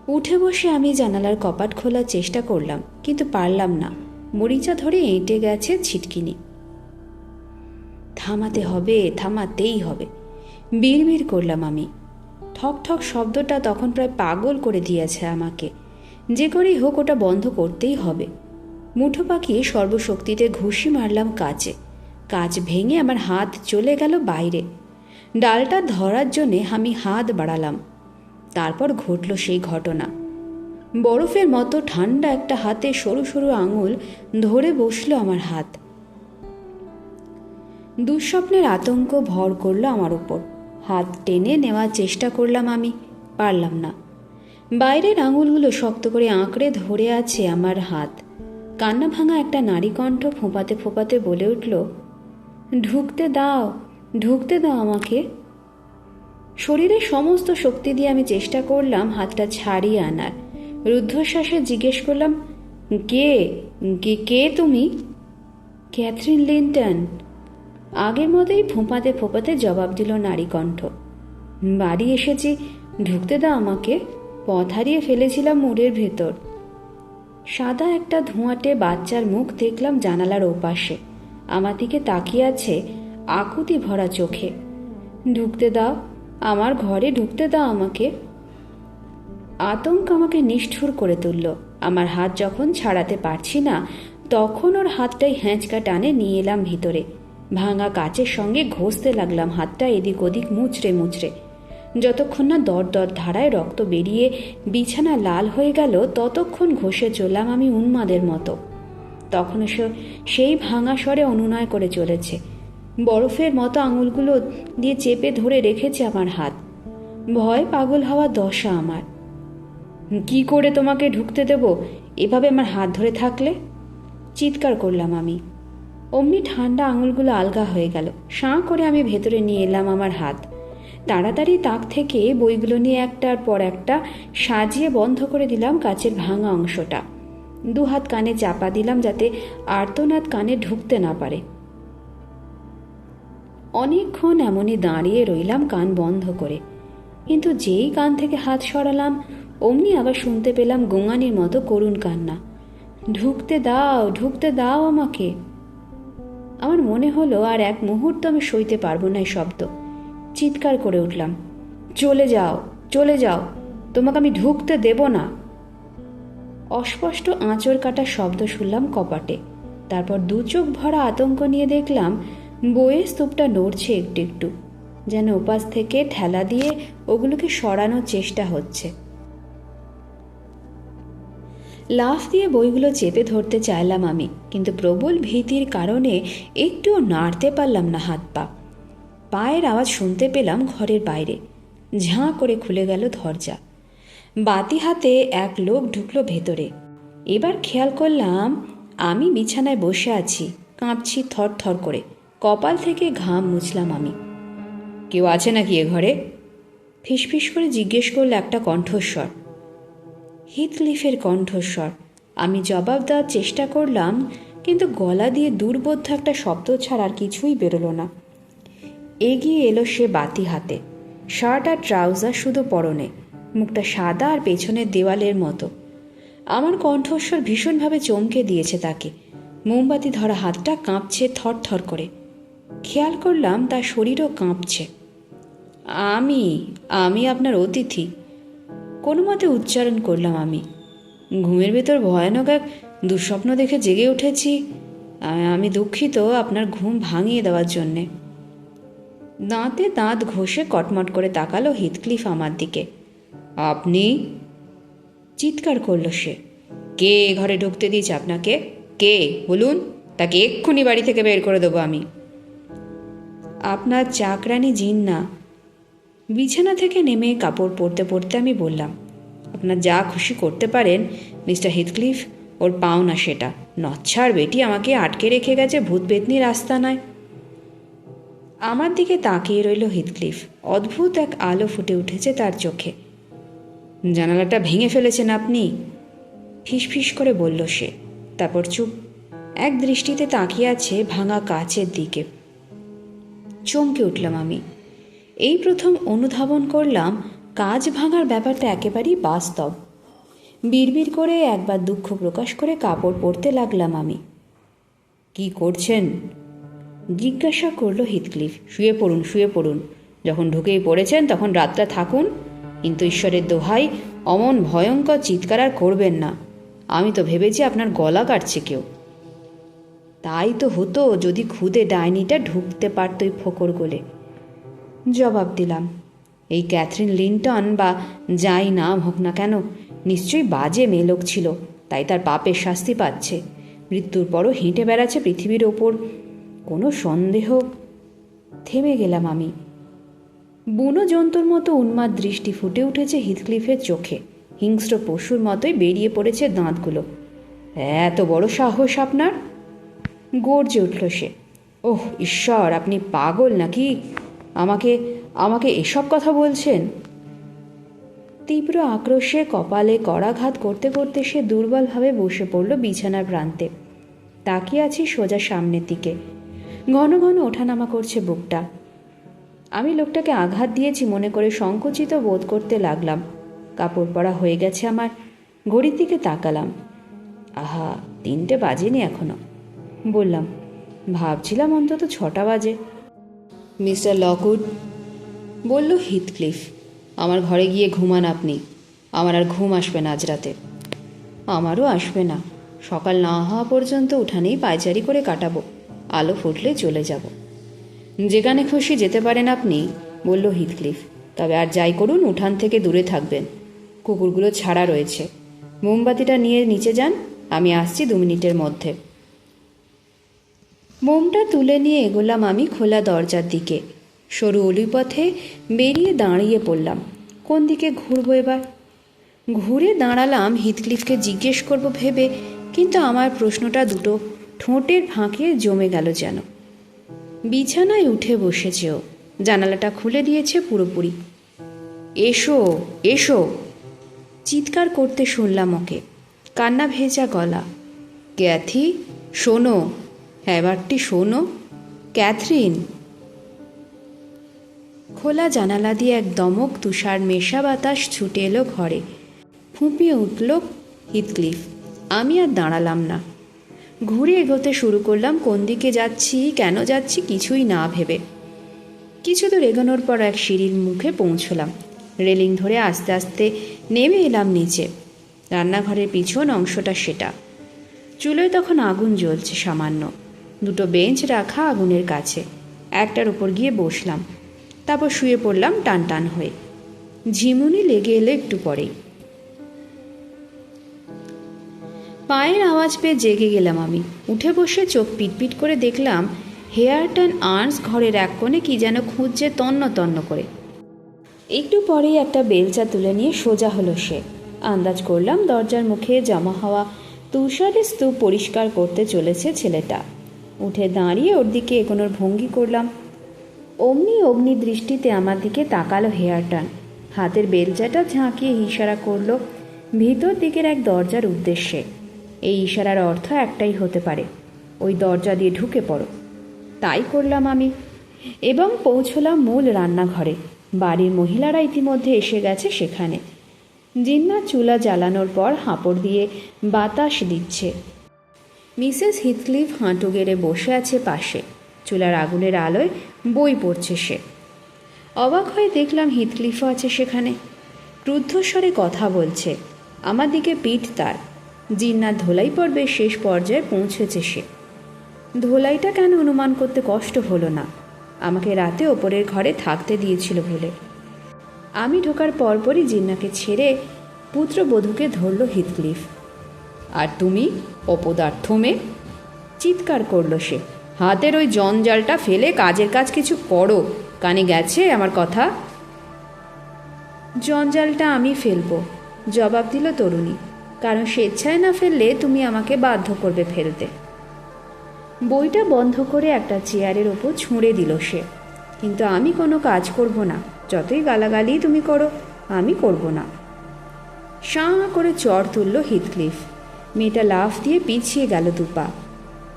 উঠে বসে আমি জানালার কপাট খোলার চেষ্টা করলাম, কিন্তু পারলাম না। মরিচা ধরে এঁটে গেছে ছিটকিনি। থামাতেই হবে, বিড়বিড় করলাম আমি। ঠক ঠক শব্দটা তখন প্রায় পাগল করে দিয়েছে আমাকে। যে করেই হোক ওটা বন্ধ করতেই হবে। মুঠো পাকিয়ে সর্বশক্তিতে ঘুষি মারলাম কাচে। কাচ ভেঙে আমার হাত চলে গেল বাইরে। ডালটা ধরার জন্যে আমি হাত বাড়ালাম। তারপর ঘটল সেই ঘটনা। বরফের মতো ঠান্ডা একটা হাতে সরু সরু আঙুল ধরে বসলো আমার হাত। দুঃস্বপ্নের আতঙ্ক ভর করলো আমার উপর। হাত টেনে নেওয়ার চেষ্টা করলাম আমি, পারলাম না। বাইরের আঙুলগুলো শক্ত করে আঁকড়ে ধরে আছে আমার হাত। কান্না ভাঙা একটা নারী কণ্ঠ ফোঁপাতে ফোঁপাতে বলে উঠল, ঢুকতে দাও আমাকে। শরীরের সমস্ত শক্তি দিয়ে আমি চেষ্টা করলাম হাতটা ছাড়িয়ে আনার। রুদ্ধশ্বাসে জিজ্ঞেস করলাম, কে কে কে তুমি? Catherine Linton. আগের মতোই ফোঁপাতে ফোঁপাতে জবাব দিল নারী কণ্ঠ। বাড়ি এসেছি, ঢুকতে দাও আমাকে। পথ হারিয়ে ফেলেছিলাম মোড়ের ভেতর। সাদা একটা ধোঁয়াটে বাচ্চার মুখ দেখলাম জানালার ওপাশে, আমার দিকে তাকিয়ে আছে আকুতি ভরা চোখে। ঢুকতে দাও, আমার ঘরে ঢুকতে দাও আমাকে। আতঙ্ক আমাকে নিষ্ঠুর করে তুলল। আমার হাত যখন ছাড়াতে পারছি না, তখন ওর হাতটাই হ্যাঁচকা টানে নিয়ে এলাম ভিতরে। ভাঙা কাচের সঙ্গে ঘষতে লাগলাম হাতটা এদিক ওদিক মুচড়ে মুচড়ে। যতক্ষণ না দর দর ধারায় রক্ত বেরিয়ে বিছানা লাল হয়ে গেল, ততক্ষণ ঘষে চললাম আমি উন্মাদের মতো। তখন সেই ভাঙা স্বরে অনুনয় করে চলেছে, বরফের মতো আঙুলগুলো দিয়ে চেপে ধরে রেখেছে আমার হাত। ভয় পাগল হওয়া দশা আমার। কি করে তোমাকে ঢুকতে দেব এভাবে আমার হাত ধরে থাকলে? চিৎকার করলাম আমি। অমনি ঠান্ডা আঙুলগুলো আলগা হয়ে গেল। সাঁ করে আমি ভেতরে নিয়ে এলাম আমার হাত। তাড়াতাড়ি তাক থেকে বইগুলো নিয়ে একটার পর একটা সাজিয়ে বন্ধ করে দিলাম কাচের ভাঙা অংশটা। দুহাত কানে চাপা দিলাম যাতে আর্তনাদ কানে ঢুকতে না পারে। অনেকক্ষণ এমনই দাঁড়িয়ে রইলাম কান বন্ধ করে, কিন্তু যেই কান থেকে হাত সরালাম অমনি আবার শুনতে পেলাম গোঙানির মতো করুণ কান্না। ঢুকতে দাও, ঢুকতে দাও আমাকে। আমার মনে হলো আর এক মুহূর্ত আমি সইতে পারবো না এই শব্দ। চিৎকার করে উঠলাম, চলে যাও, চলে যাও, তোমাকে আমি ঢুকতে দেব না। অস্পষ্ট আঁচড় কাটার শব্দ শুনলাম কপাটে। তারপর দু চোখ ভরা আতঙ্ক নিয়ে দেখলাম বইয়ের স্তূপটা নড়ছে একটু একটু, যেন ওপাশ থেকে ঠেলা দিয়ে ওগুলোকে সরানোর চেষ্টা হচ্ছে। লাফ দিয়ে বইগুলো চেপে ধরতে চাইলাম আমি, কিন্তু প্রবল ভীতির কারণে একটুও নাড়তে পারলাম না হাত পা। পায়ের আওয়াজ শুনতে পেলাম ঘরের বাইরে। ঝাঁ করে খুলে গেল দরজা। বাতি হাতে এক লোক ঢুকলো ভেতরে। এবার খেয়াল করলাম আমি বিছানায় বসে আছি, কাঁপছি থর থর করে। কপাল থেকে ঘাম মুছলাম আমি। কেউ আছে নাকি এ ঘরে? ফিসফিস করে জিজ্ঞেস করল একটা কণ্ঠস্বর। হিথক্লিফের কণ্ঠস্বর। আমি জবাব দেওয়ার চেষ্টা করলাম, কিন্তু গলা দিয়ে দুর্বোধ্য একটা শব্দ ছাড়া আর কিছুই বেরোলো না। এগিয়ে এলো সে বাতি হাতে, শার্ট আর ট্রাউজার শুধু পরনে, মুখটা সাদা আর পেছনের দেওয়ালের মতো। আমার কণ্ঠস্বর ভীষণভাবে চমকে দিয়েছে তাকে। মোমবাতি ধরা হাতটা কাঁপছে থর থর করে। খেয়াল করলাম তার শরীরও কাঁপছে। আমি আমি আপনার অতিথি, কোনো মতে উচ্চারণ করলাম আমি। ঘুমের ভেতর ভয়ানক এক দুঃস্বপ্ন দেখে জেগে উঠেছি। আমি দুঃখিত আপনার ঘুম ভাঙিয়ে দেওয়ার জন্যে। দাঁতে দাঁত ঘষে কটমট করে তাকালো হিথক্লিফ আমার দিকে। আপনি? চিৎকার করল সে। কে ঘরে ঢুকতে দিয়েছে আপনাকে? কে বলুন, তাকে এক্ষুনি বাড়ি থেকে বের করে দেবো আমি। আপনার চাকরানি জিন্না। বিছানা থেকে নেমে কাপড় পরতে পরতে আমি বললাম, আপনার যা খুশি করতে পারেন মিস্টার হিথক্লিফ, ওর পাওনা সেটা। নচ্ছার বেটি আমাকে আটকে রেখে গেছে ভূত পেতনির আস্তানায়। আমার দিকে তাকিয়ে রইল হিথক্লিফ। অদ্ভুত এক আলো ফুটে উঠেছে তার চোখে। জানালাটা ভেঙে ফেলেছেন আপনি, ফিসফিস করে বলল সে। তারপর চুপ, এক দৃষ্টিতে তাকিয়ে আছে ভাঙা কাচের দিকে। চমকে উঠলাম আমি। এই প্রথম অনুধাবন করলাম কাজ ভাঙার ব্যাপারটা একেবারেই বাস্তব। বিড়বিড় করে একবার দুঃখ প্রকাশ করে কাপড় পরতে লাগলাম আমি। কি করছেন? জিজ্ঞাসা করল হিথক্লিফ। শুয়ে পড়ুন, শুয়ে পড়ুন। যখন ঢুকেই পড়েছেন তখন রাতটা থাকুন, কিন্তু ঈশ্বরের দোহাই অমন ভয়ঙ্কর চিৎকার আর করবেন না। আমি তো ভেবেছি আপনার গলা কাটছে কেউ। তাই তো হতো যদি খুদে ডাইনিটা ঢুকতে পারত ওই ফোকর গোলে। জবাব দিলাম। এই ক্যাথরিন লিন্টন বা যাই নাম হোক না কেন, নিশ্চয়ই বাজে মেয়েলোক ছিল, তাই তার পাপের শাস্তি পাচ্ছে। মৃত্যুর পরও হেঁটে বেড়াচ্ছে পৃথিবীর ওপর, কোনো সন্দেহ। থেমে গেলাম আমি। বুনো জন্তুর মতো উন্মাদ দৃষ্টি ফুটে উঠেছে হিথক্লিফের চোখে। হিংস্র পশুর মতোই বেরিয়ে পড়েছে দাঁতগুলো। এত বড় সাহস আপনার! গর্জে উঠল সে। ওহ ঈশ্বর, আপনি পাগল নাকি? আমাকে আমাকে এসব কথা বলছেন? তীব্র আক্রোশে কপালে করাঘাত করতে করতে সে দুর্বলভাবে বসে পড়ল বিছানার প্রান্তে। তাকিয়ে আছি সোজা সামনের দিকে। ঘন ঘন ওঠানামা করছে বুকটা। আমি লোকটাকে আঘাত দিয়েছি মনে করে সংকুচিত বোধ করতে লাগলাম। কাপড় পরা হয়ে গেছে আমার। ঘড়ির দিকে তাকালাম। আহা, 3টে বাজেনি এখনো। বললাম, ভাবছিলাম অন্তত 6টা বাজে। মিস্টার লকউড, বলল হিথক্লিফ, আমার ঘরে গিয়ে ঘুমান আপনি। আমার আর ঘুম আসবে না আজ রাতে। আমারও আসবে না। সকাল না হওয়া পর্যন্ত উঠানেই পায়চারি করে কাটাবো। আলো ফুটলে চলে যাব। যেখানে খুশি যেতে পারেন আপনি, বলল হিথক্লিফ। তবে আর যাই করুন, উঠান থেকে দূরে থাকবেন। কুকুরগুলো ছাড়া রয়েছে। মোমবাতিটা নিয়ে নিচে যান, আমি আসছি 2 মিনিটের মধ্যে। মোমটা তুলে নিয়ে এগোলাম আমি খোলা দরজার দিকে। সরু অলিপথে বেরিয়ে দাঁড়িয়ে পড়লাম। কোন দিকে ঘুরবো এবার? ঘুরে দাঁড়ালাম হিথক্লিফকে জিজ্ঞেস করব ভেবে, কিন্তু আমার প্রশ্নটা দুটো ঠোঁটের ফাঁকে জমে গেল যেন। বিছানায় উঠে বসেছে ও। জানালাটা খুলে দিয়েছে পুরোপুরি। এসো এসো, চিৎকার করতে শুনলাম ওকে। কান্না ভেজা গলা। ক্যাথি, শোনো, এবারটি শোনো। ক্যাথরিন। খোলা জানালা দিয়ে এক দমক তুষার মেশা বাতাস ছুটে এলো ঘরে। ফুঁপিয়ে উঠল হিথক্লিফ। আমি আর দাঁড়ালাম না। ঘুরে এগোতে শুরু করলাম। কোন দিকে যাচ্ছি, কেন যাচ্ছি কিছুই না ভেবে। কিছু দূর এগোনোর পর এক সিঁড়ির মুখে পৌঁছলাম। রেলিং ধরে আস্তে আস্তে নেমে এলাম নিচে। রান্নাঘরের পিছন অংশটা সেটা। চুলোয় তখন আগুন জ্বলছে সামান্য। 2টো বেঞ্চ রাখা আগুনের কাছে। একটার উপর গিয়ে বসলাম। তারপর শুয়ে পড়লাম টান টান হয়ে। ঝিমুনি লেগে এলো একটু পরেই। পায়ের আওয়াজ পেয়ে জেগে গেলাম আমি। উঠে বসে চোখ পিটপিট করে দেখলাম হেয়ারটন আর্নস ঘরের এক কোণে কি যেন খুঁজছে তন্ন তন্ন করে। একটু পরেই একটা বেলচা তুলে নিয়ে সোজা হলো সে। আন্দাজ করলাম দরজার মুখে জমা হওয়া তুষারের স্তূপ পরিষ্কার করতে চলেছে ছেলেটা। উঠে দাঁড়িয়ে ওর দিকে এগোনোর ভঙ্গি করলাম। অমনি অগ্নি দৃষ্টিতে আমার দিকে তাকালো হেয়ারটন। হাতের বেলচাটা ঝাঁকিয়ে ইশারা করলো ভিতর দিকের এক দরজার উদ্দেশ্যে। এই ইশারার অর্থ একটাই হতে পারে, ওই দরজা দিয়ে ঢুকে পড়ো। তাই করলাম আমি এবং পৌঁছলাম মূল রান্নাঘরে। বাড়ির মহিলারা ইতিমধ্যে এসে গেছে সেখানে। জিন্নাত চুলা জ্বালানোর পর হাঁপড় দিয়ে বাতাস দিচ্ছে। মিসেস হিথক্লিফ হাঁটু গেড়ে বসে আছে পাশে। চুলার আগুনের আলোয় বই পড়ছে সে। অবাক হয়ে দেখলাম হিথক্লিফও আছে সেখানে। ক্রুদ্ধস্বরে কথা বলছে। আমার দিকে পিঠ তার। জিন্নাত ধোলাই পর্বে শেষ পর্যায়ে পৌঁছেছে সে। ধোলাইটা কেন অনুমান করতে কষ্ট হলো না। আমাকে রাতে ওপরের ঘরে থাকতে দিয়েছিল বলে। আমি ঢোকার পরপরই জিন্নাকে ছেড়ে পুত্রবধূকে ধরল হিথক্লিফ। আর তুমি অপদার্থ মেয়ে, চিৎকার করল সে। হাতের ওই জঞ্জালটা ফেলে কাজের কাজ কিছু করো। কানে গেছে আমার কথা? জঞ্জালটা আমি ফেলবো, জবাব দিল তরুণী। কারণ স্বেচ্ছায় না ফেললে তুমি আমাকে বাধ্য করবে ফেলতে। বইটা বন্ধ করে একটা চেয়ারের ওপর ছুঁড়ে দিল সে। কিন্তু আমি কোনো কাজ করব না, যতই গালাগালি তুমি করো, আমি করব না। সাঁ করে চড় তুলল হিথক্লিফ। মেয়েটা লাফ দিয়ে পিছিয়ে গেল 2 পা।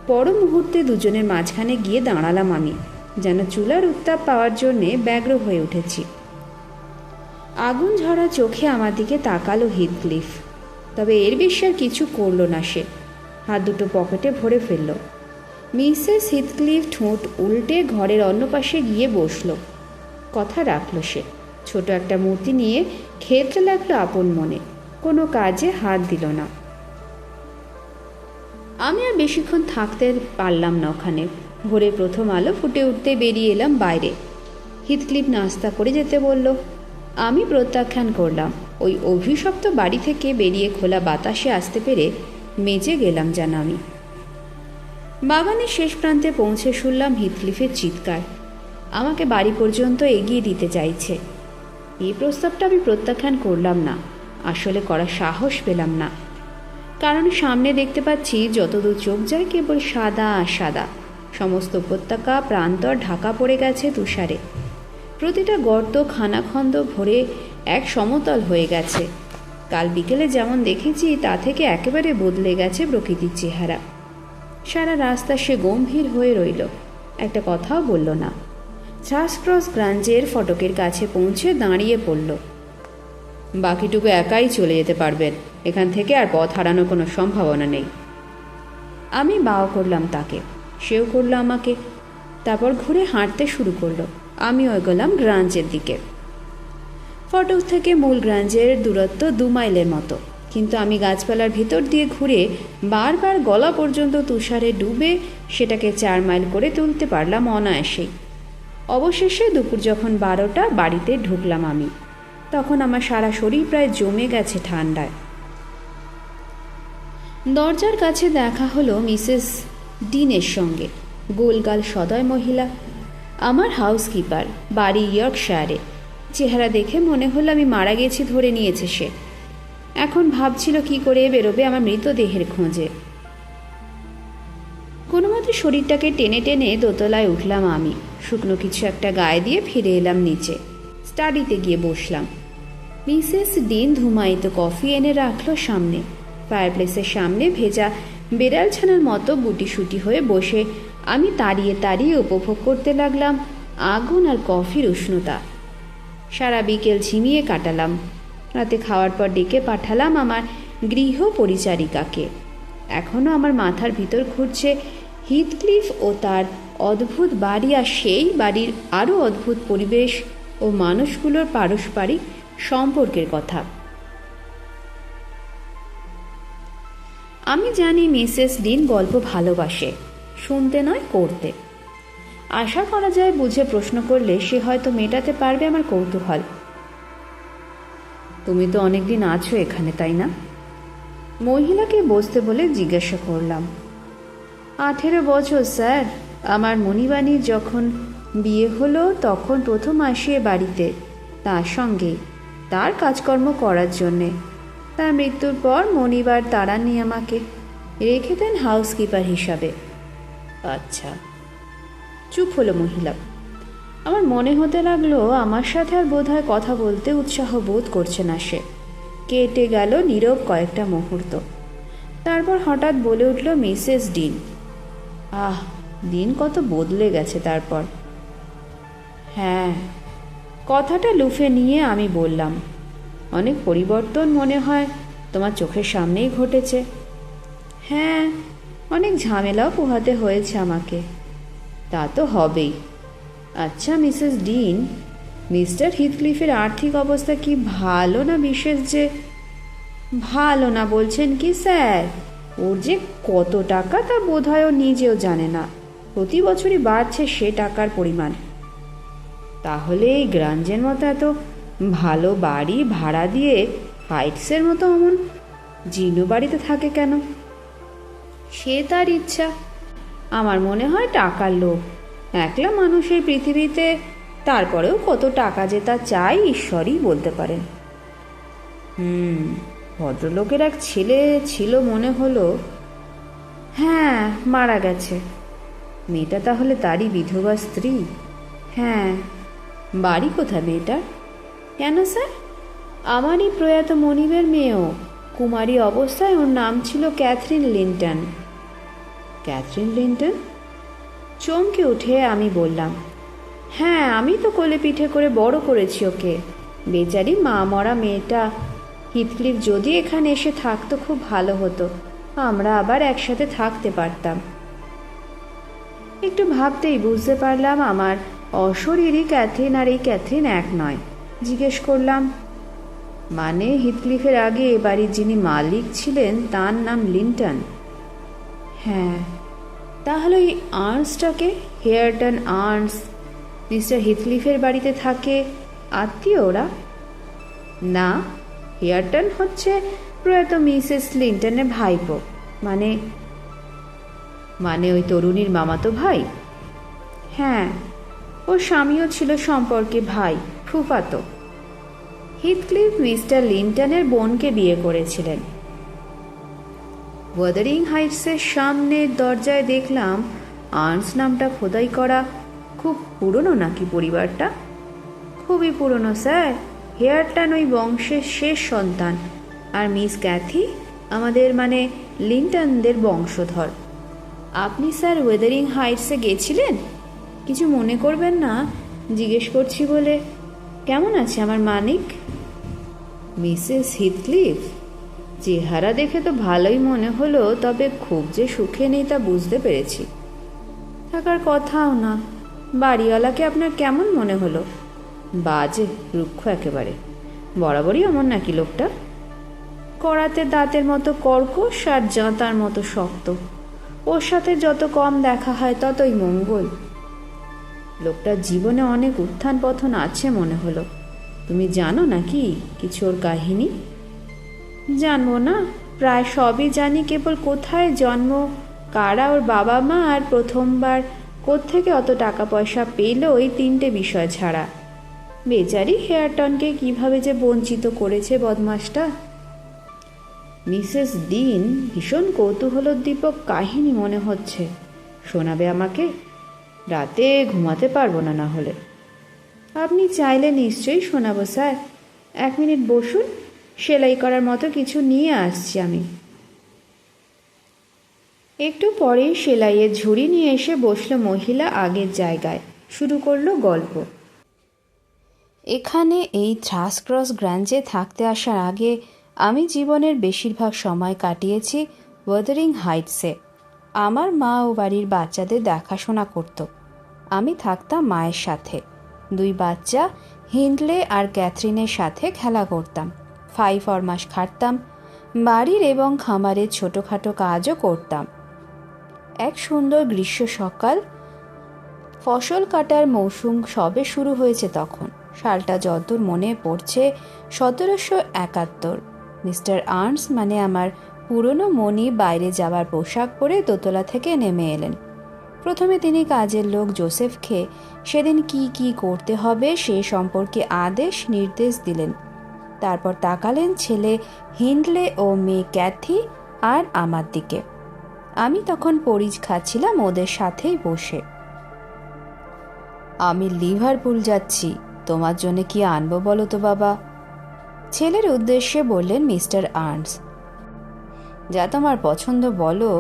পর মুহূর্তে দুজনের মাঝখানে গিয়ে দাঁড়ালাম আমি, যেন চুলার উত্তাপ পাওয়ার জন্যে ব্যগ্র হয়ে উঠেছি। আগুন ঝরা চোখে আমার দিকে তাকালো হিথক্লিফ। তবে এর বেশি আর কিছু করল না সে। হাত দুটো পকেটে ভরে ফেলল। মিসেস হিথক্লিফ ঠোঁট উল্টে ঘরের অন্য পাশে গিয়ে বসল। কথা রাখল সে। ছোট একটা মূর্তি নিয়ে খেলতে লাগলো আপন মনে। কোনো কাজে হাত দিল না। আমি আর বেশিক্ষণ থাকতে পারলাম না ওখানে। ভোরে প্রথম আলো ফুটে উঠতে বেরিয়ে এলাম বাইরে। হিথক্লিফ নাস্তা করে যেতে বলল। আমি প্রত্যাখ্যান করলাম। ওই অভিশপ্ত বাড়ি থেকে বেরিয়ে খোলা বাতাসে আসতে পেরে মেজে গেলাম যেন আমি। বাগানের শেষ প্রান্তে পৌঁছে শুনলাম হিথক্লিফের চিৎকার। আমাকে বাড়ি পর্যন্ত এগিয়ে দিতে চাইছে। এই প্রস্তাবটা আমি প্রত্যাখ্যান করলাম না। আসলে করার সাহস পেলাম না। কারণ সামনে দেখতে পাচ্ছি যতদূর চোখ যায় কেবল সাদা আর সাদা। সমস্ত উপত্যকা প্রান্তর ঢাকা পড়ে গেছে তুষারে। প্রতিটা গর্ত খানাখন্দ ভরে এক সমতল হয়ে গেছে। কাল বিকেলে যেমন দেখেছি তা থেকে একেবারে বদলে গেছে প্রকৃতির চেহারা। সারা রাস্তা সে গম্ভীর হয়ে রইল, একটা কথাও বলল না। চার্লস ক্রস গ্রাঞ্জের ফটকের কাছে পৌঁছে দাঁড়িয়ে পড়ল। বাকিটুকু একাই চলে যেতে পারবেন, এখান থেকে আর পথ হারানোর কোনো সম্ভাবনা নেই। আমি বাও করলাম তাকে, সেও করলো আমাকে। তারপর ঘুরে হাঁটতে শুরু করলো। আমিও এগোলাম গ্রাঞ্জের দিকে। ফটক থেকে মূল গ্রাঞ্জের দূরত্ব 2 মাইলের মতো, কিন্তু আমি গাছপালার ভিতর দিয়ে ঘুরে বারবার গলা পর্যন্ত তুষারে ডুবে সেটাকে 4 মাইল করে তুলতে পারলাম অনায়াসেই। অবশেষে দুপুর যখন 12টা, বাড়িতে ঢুকলাম আমি। তখন আমার সারা শরীর প্রায় জমে গেছে ঠান্ডায়। দরজার কাছে দেখা হলো মিসেস ডিনের সঙ্গে। গোলগাল সদয় মহিলা, আমার হাউসকিপার, বাড়ি ইয়র্কশায়ারে। চেহারা দেখে মনে হলো আমি মারা গেছি ধরে নিয়েছে সে। এখন ভাবছিল কি করে বেরোবে আমার মৃতদেহের খোঁজে। কোনো মতে শরীরটাকে টেনে টেনে দোতলায় উঠলাম আমি। শুকনো কিছু একটা গায়ে দিয়ে ফিরে এলাম নিচে। স্টাডিতে গিয়ে বসলাম। মিসেস ডিন ধুমায়িত কফি এনে রাখলো সামনে। ফায়ারপ্লেসের সামনে ভেজা বেড়ালছানার মতো গুটিসুটি হয়ে বসে আমি তাড়িয়ে তাড়িয়ে উপভোগ করতে লাগলাম আগুন আর কফির উষ্ণতা। সারা বিকেল ঝিমিয়ে কাটালাম। রাতে খাওয়ার পর ডেকে পাঠালাম আমার গৃহ পরিচারিকাকে। এখনও আমার মাথার ভিতর ঘুরছে হিথক্লিফ ও তার অদ্ভুত বাড়ি, আর সেই বাড়ির আরও অদ্ভুত পরিবেশ ও মানুষগুলোর পারস্পরিক সম্পর্কের কথা। আমি জানি মিসেস ডিন গল্প ভালোবাসে, শুনতে নয় করতে। আশা করা যায় বুঝে প্রশ্ন করলে সে হয়তো মেটাতে পারবে আমার কৌতূহল। তুমি তো অনেকদিন আছো এখানে, তাই না? মহিলাকে বসতে বলে জিজ্ঞাসা করলাম। 18 বছর স্যার। আমার মণিবাণীর যখন বিয়ে হলো তখন প্রথম আসি এ বাড়িতে তার সঙ্গে, তার কাজকর্ম করার জন্যে। তার মৃত্যুর পর মণিবার তাড়াননি, আমাকে রেখে দেন হাউসকিপার হিসাবে। আচ্ছা। চুপ হলো মহিলা। আমার মনে হতে লাগলো আমার সাথে আর বোধহয় কথা বলতে উৎসাহ বোধ করছে না সে। কেটে গেল নীরব কয়েকটা মুহূর্ত। তারপর হঠাৎ বলে উঠল মিসেস ডিন। দিন কত বদলে গেছে তারপর। হ্যাঁ, কথাটা লুফে নিয়ে আমি বললাম, অনেক পরিবর্তন মনে হয় তোমার চোখের সামনেই ঘটেছে। হ্যাঁ, অনেক ঝামেলাও পোহাতে হয়েছে আমাকে। তা তো হবেই। আচ্ছা মিসেস ডিন, মিস্টার হিথক্লিফের আর্থিক অবস্থা কি ভালো না বিশেষ যে? ভালো না বলছেন কি স্যার? ওর যে কত টাকা তা বোধহয় ও নিজেও জানে না। প্রতি বছরই বাড়ছে সে টাকার পরিমাণ। তাহলে এই গ্রাঞ্জের মতো এত ভালো বাড়ি ভাড়া দিয়ে হাইটসের মতো অমন জিনু বাড়িতে থাকে কেন? সে তার ইচ্ছা। আমার মনে হয় টাকার লোভ। একলা মানুষের পৃথিবীতে, তারপরেও কত টাকা যে তা চাই ঈশ্বরই বলতে পারেন। ভদ্রলোকের এক ছেলে ছিল মনে হলো। হ্যাঁ, মারা গেছে। মেয়েটা তাহলে তারই বিধবা স্ত্রী? হ্যাঁ। বাড়ি কোথায় মেয়েটার? কেন স্যার? আমারই প্রয়াত মনিবের মেয়েও। কুমারী অবস্থায় ওর নাম ছিল ক্যাথরিন লিন্টন। Catherine Linton? চমকে উঠে আমি বললাম, হ্যাঁ, আমি তো কোলে পিঠে করে বড় করেছি ওকে। বেচারি মা মরা মেয়েটা। হিথক্লিফ যদি এখানে এসে থাকতো খুব ভালো হতো, আমরা আবার একসাথে থাকতে পারতাম। একটু ভাবতেই বুঝতে পারলাম আমার অশরীরী ক্যাথরিন আর এই ক্যাথরিন এক নয়। জিজ্ঞেস করলাম, মানে হিথক্লিফের আগে এ বাড়ির যিনি মালিক ছিলেন তার নাম লিন্টন? হ্যাঁ। তাহলে এই আর্নসটাকে, হেয়ারটন আর্নস, মিস্টার হিথক্লিফের বাড়িতে থাকে আত্মীয় ওরা? না, হেয়ারটন হচ্ছে প্রয়াত মিসেস লিন্টনের ভাইপো। মানে ওই তরুণীর মামাতো ভাই? হ্যাঁ, ওর স্বামীও ছিল সম্পর্কে ভাই, ফুফাতো। হিথক্লিফ মিস্টার লিন্টনের বোনকে বিয়ে করেছিলেন। ওয়াদারিং হাইটসের সামনের দরজায় দেখলাম আর্নস নামটা খোদাই করা। খুব পুরনো নাকি পরিবারটা? খুবই পুরনো স্যার। হেয়ারটন ওই বংশের শেষ সন্তান, আর মিস ক্যাথি আমাদের লিন্টনদের বংশধর। আপনি স্যার ওয়েদারিং হাইটসে গেছিলেন? কিছু মনে করবেন না, জিজ্ঞেস করছি বলে। কেমন আছে আমার মানিক? মিসেস হিথক্লিফ, চেহারা দেখে তো ভালোই মনে হলো, তবে খুব যে সুখে নেই তা বুঝতে পেরেছি। থাকার কথাও না। বাড়িওয়ালাকে আপনার কেমন মনে হলো? বাজে, রুক্ষ একেবারে। বরাবরই এমন নাকি লোকটা? করাতে দাঁতের মতো কর্কশ আর জাঁতার মতো শক্ত। ওর সাথে যত কম দেখা হয় ততই মঙ্গল। লোকটার জীবনে অনেক উত্থান পতন আছে মনে হলো। তুমি জানো নাকি কিছু ওর কাহিনী? জানবো না, প্রায় সবই জানি, কেবল কোথায় জন্ম, কারা ওর বাবা মা, আর প্রথমবার কোত্থেকে অত টাকা পয়সা পেল, ওই 3টে বিষয় ছাড়া। বেচারি হেয়ারটনকে কিভাবে যে বঞ্চিত করেছে বদমাসটা। মিসেস ডিন ভীষণ কৌতূহলোদ্দীপক কাহিনী মনে হচ্ছে। শোনাবে আমাকে? রাতে ঘুমাতে পারবো না হলে। আপনি চাইলে নিশ্চয়ই শোনাবো স্যার। 1 মিনিট বসুন, সেলাই করার মতো কিছু নিয়ে আসছি আমি। একটু পরেই সেলাইয়ের ঝুড়ি নিয়ে এসে বসলো মহিলা আগের জায়গায়। শুরু করলো গল্প। এখানে এই থ্রাসক্রস গ্রাঞ্জে থাকতে আসার আগে আমি জীবনের বেশিরভাগ সময় কাটিয়েছি ওয়েদারিং হাইটসে। আমার মা ও বাড়ির বাচ্চাদের দেখাশোনা করত। আমি থাকতাম মায়ের সাথে। 2 বাচ্চা হিন্ডলে আর ক্যাথরিনের সাথে খেলা করতাম। ফাই ফরমাস খাটতাম। বাড়ির এবং খামারের ছোটোখাটো কাজও করতাম। এক সুন্দর গ্রীষ্ম সকাল, ফসল কাটার মৌসুম সবে শুরু হয়েছে তখন। সালটা যতদূর মনে পড়ছে 1771। মিস্টার আর্নস আমার পুরনো মনি বাইরে যাওয়ার পোশাক পরে দোতলা থেকে নেমে এলেন। প্রথমে তিনি কাজের লোক জোসেফকে সেদিন কি কি করতে হবে সে সম্পর্কে আদেশ নির্দেশ দিলেন। তারপর তাকালেন ছেলে হিন্ডলে ও মেয়ে ক্যাথি আর আমার দিকে। আমি তখন পরিজ খাচ্ছিলাম ওদের সাথেই বসে। আমি লিভারপুল যাচ্ছি, তোমার জন্য কি আনবো বলো তো বাবা? ছেলের উদ্দেশ্যে বললেন মিস্টার আর্নস। যা তোমার পছন্দ বলো,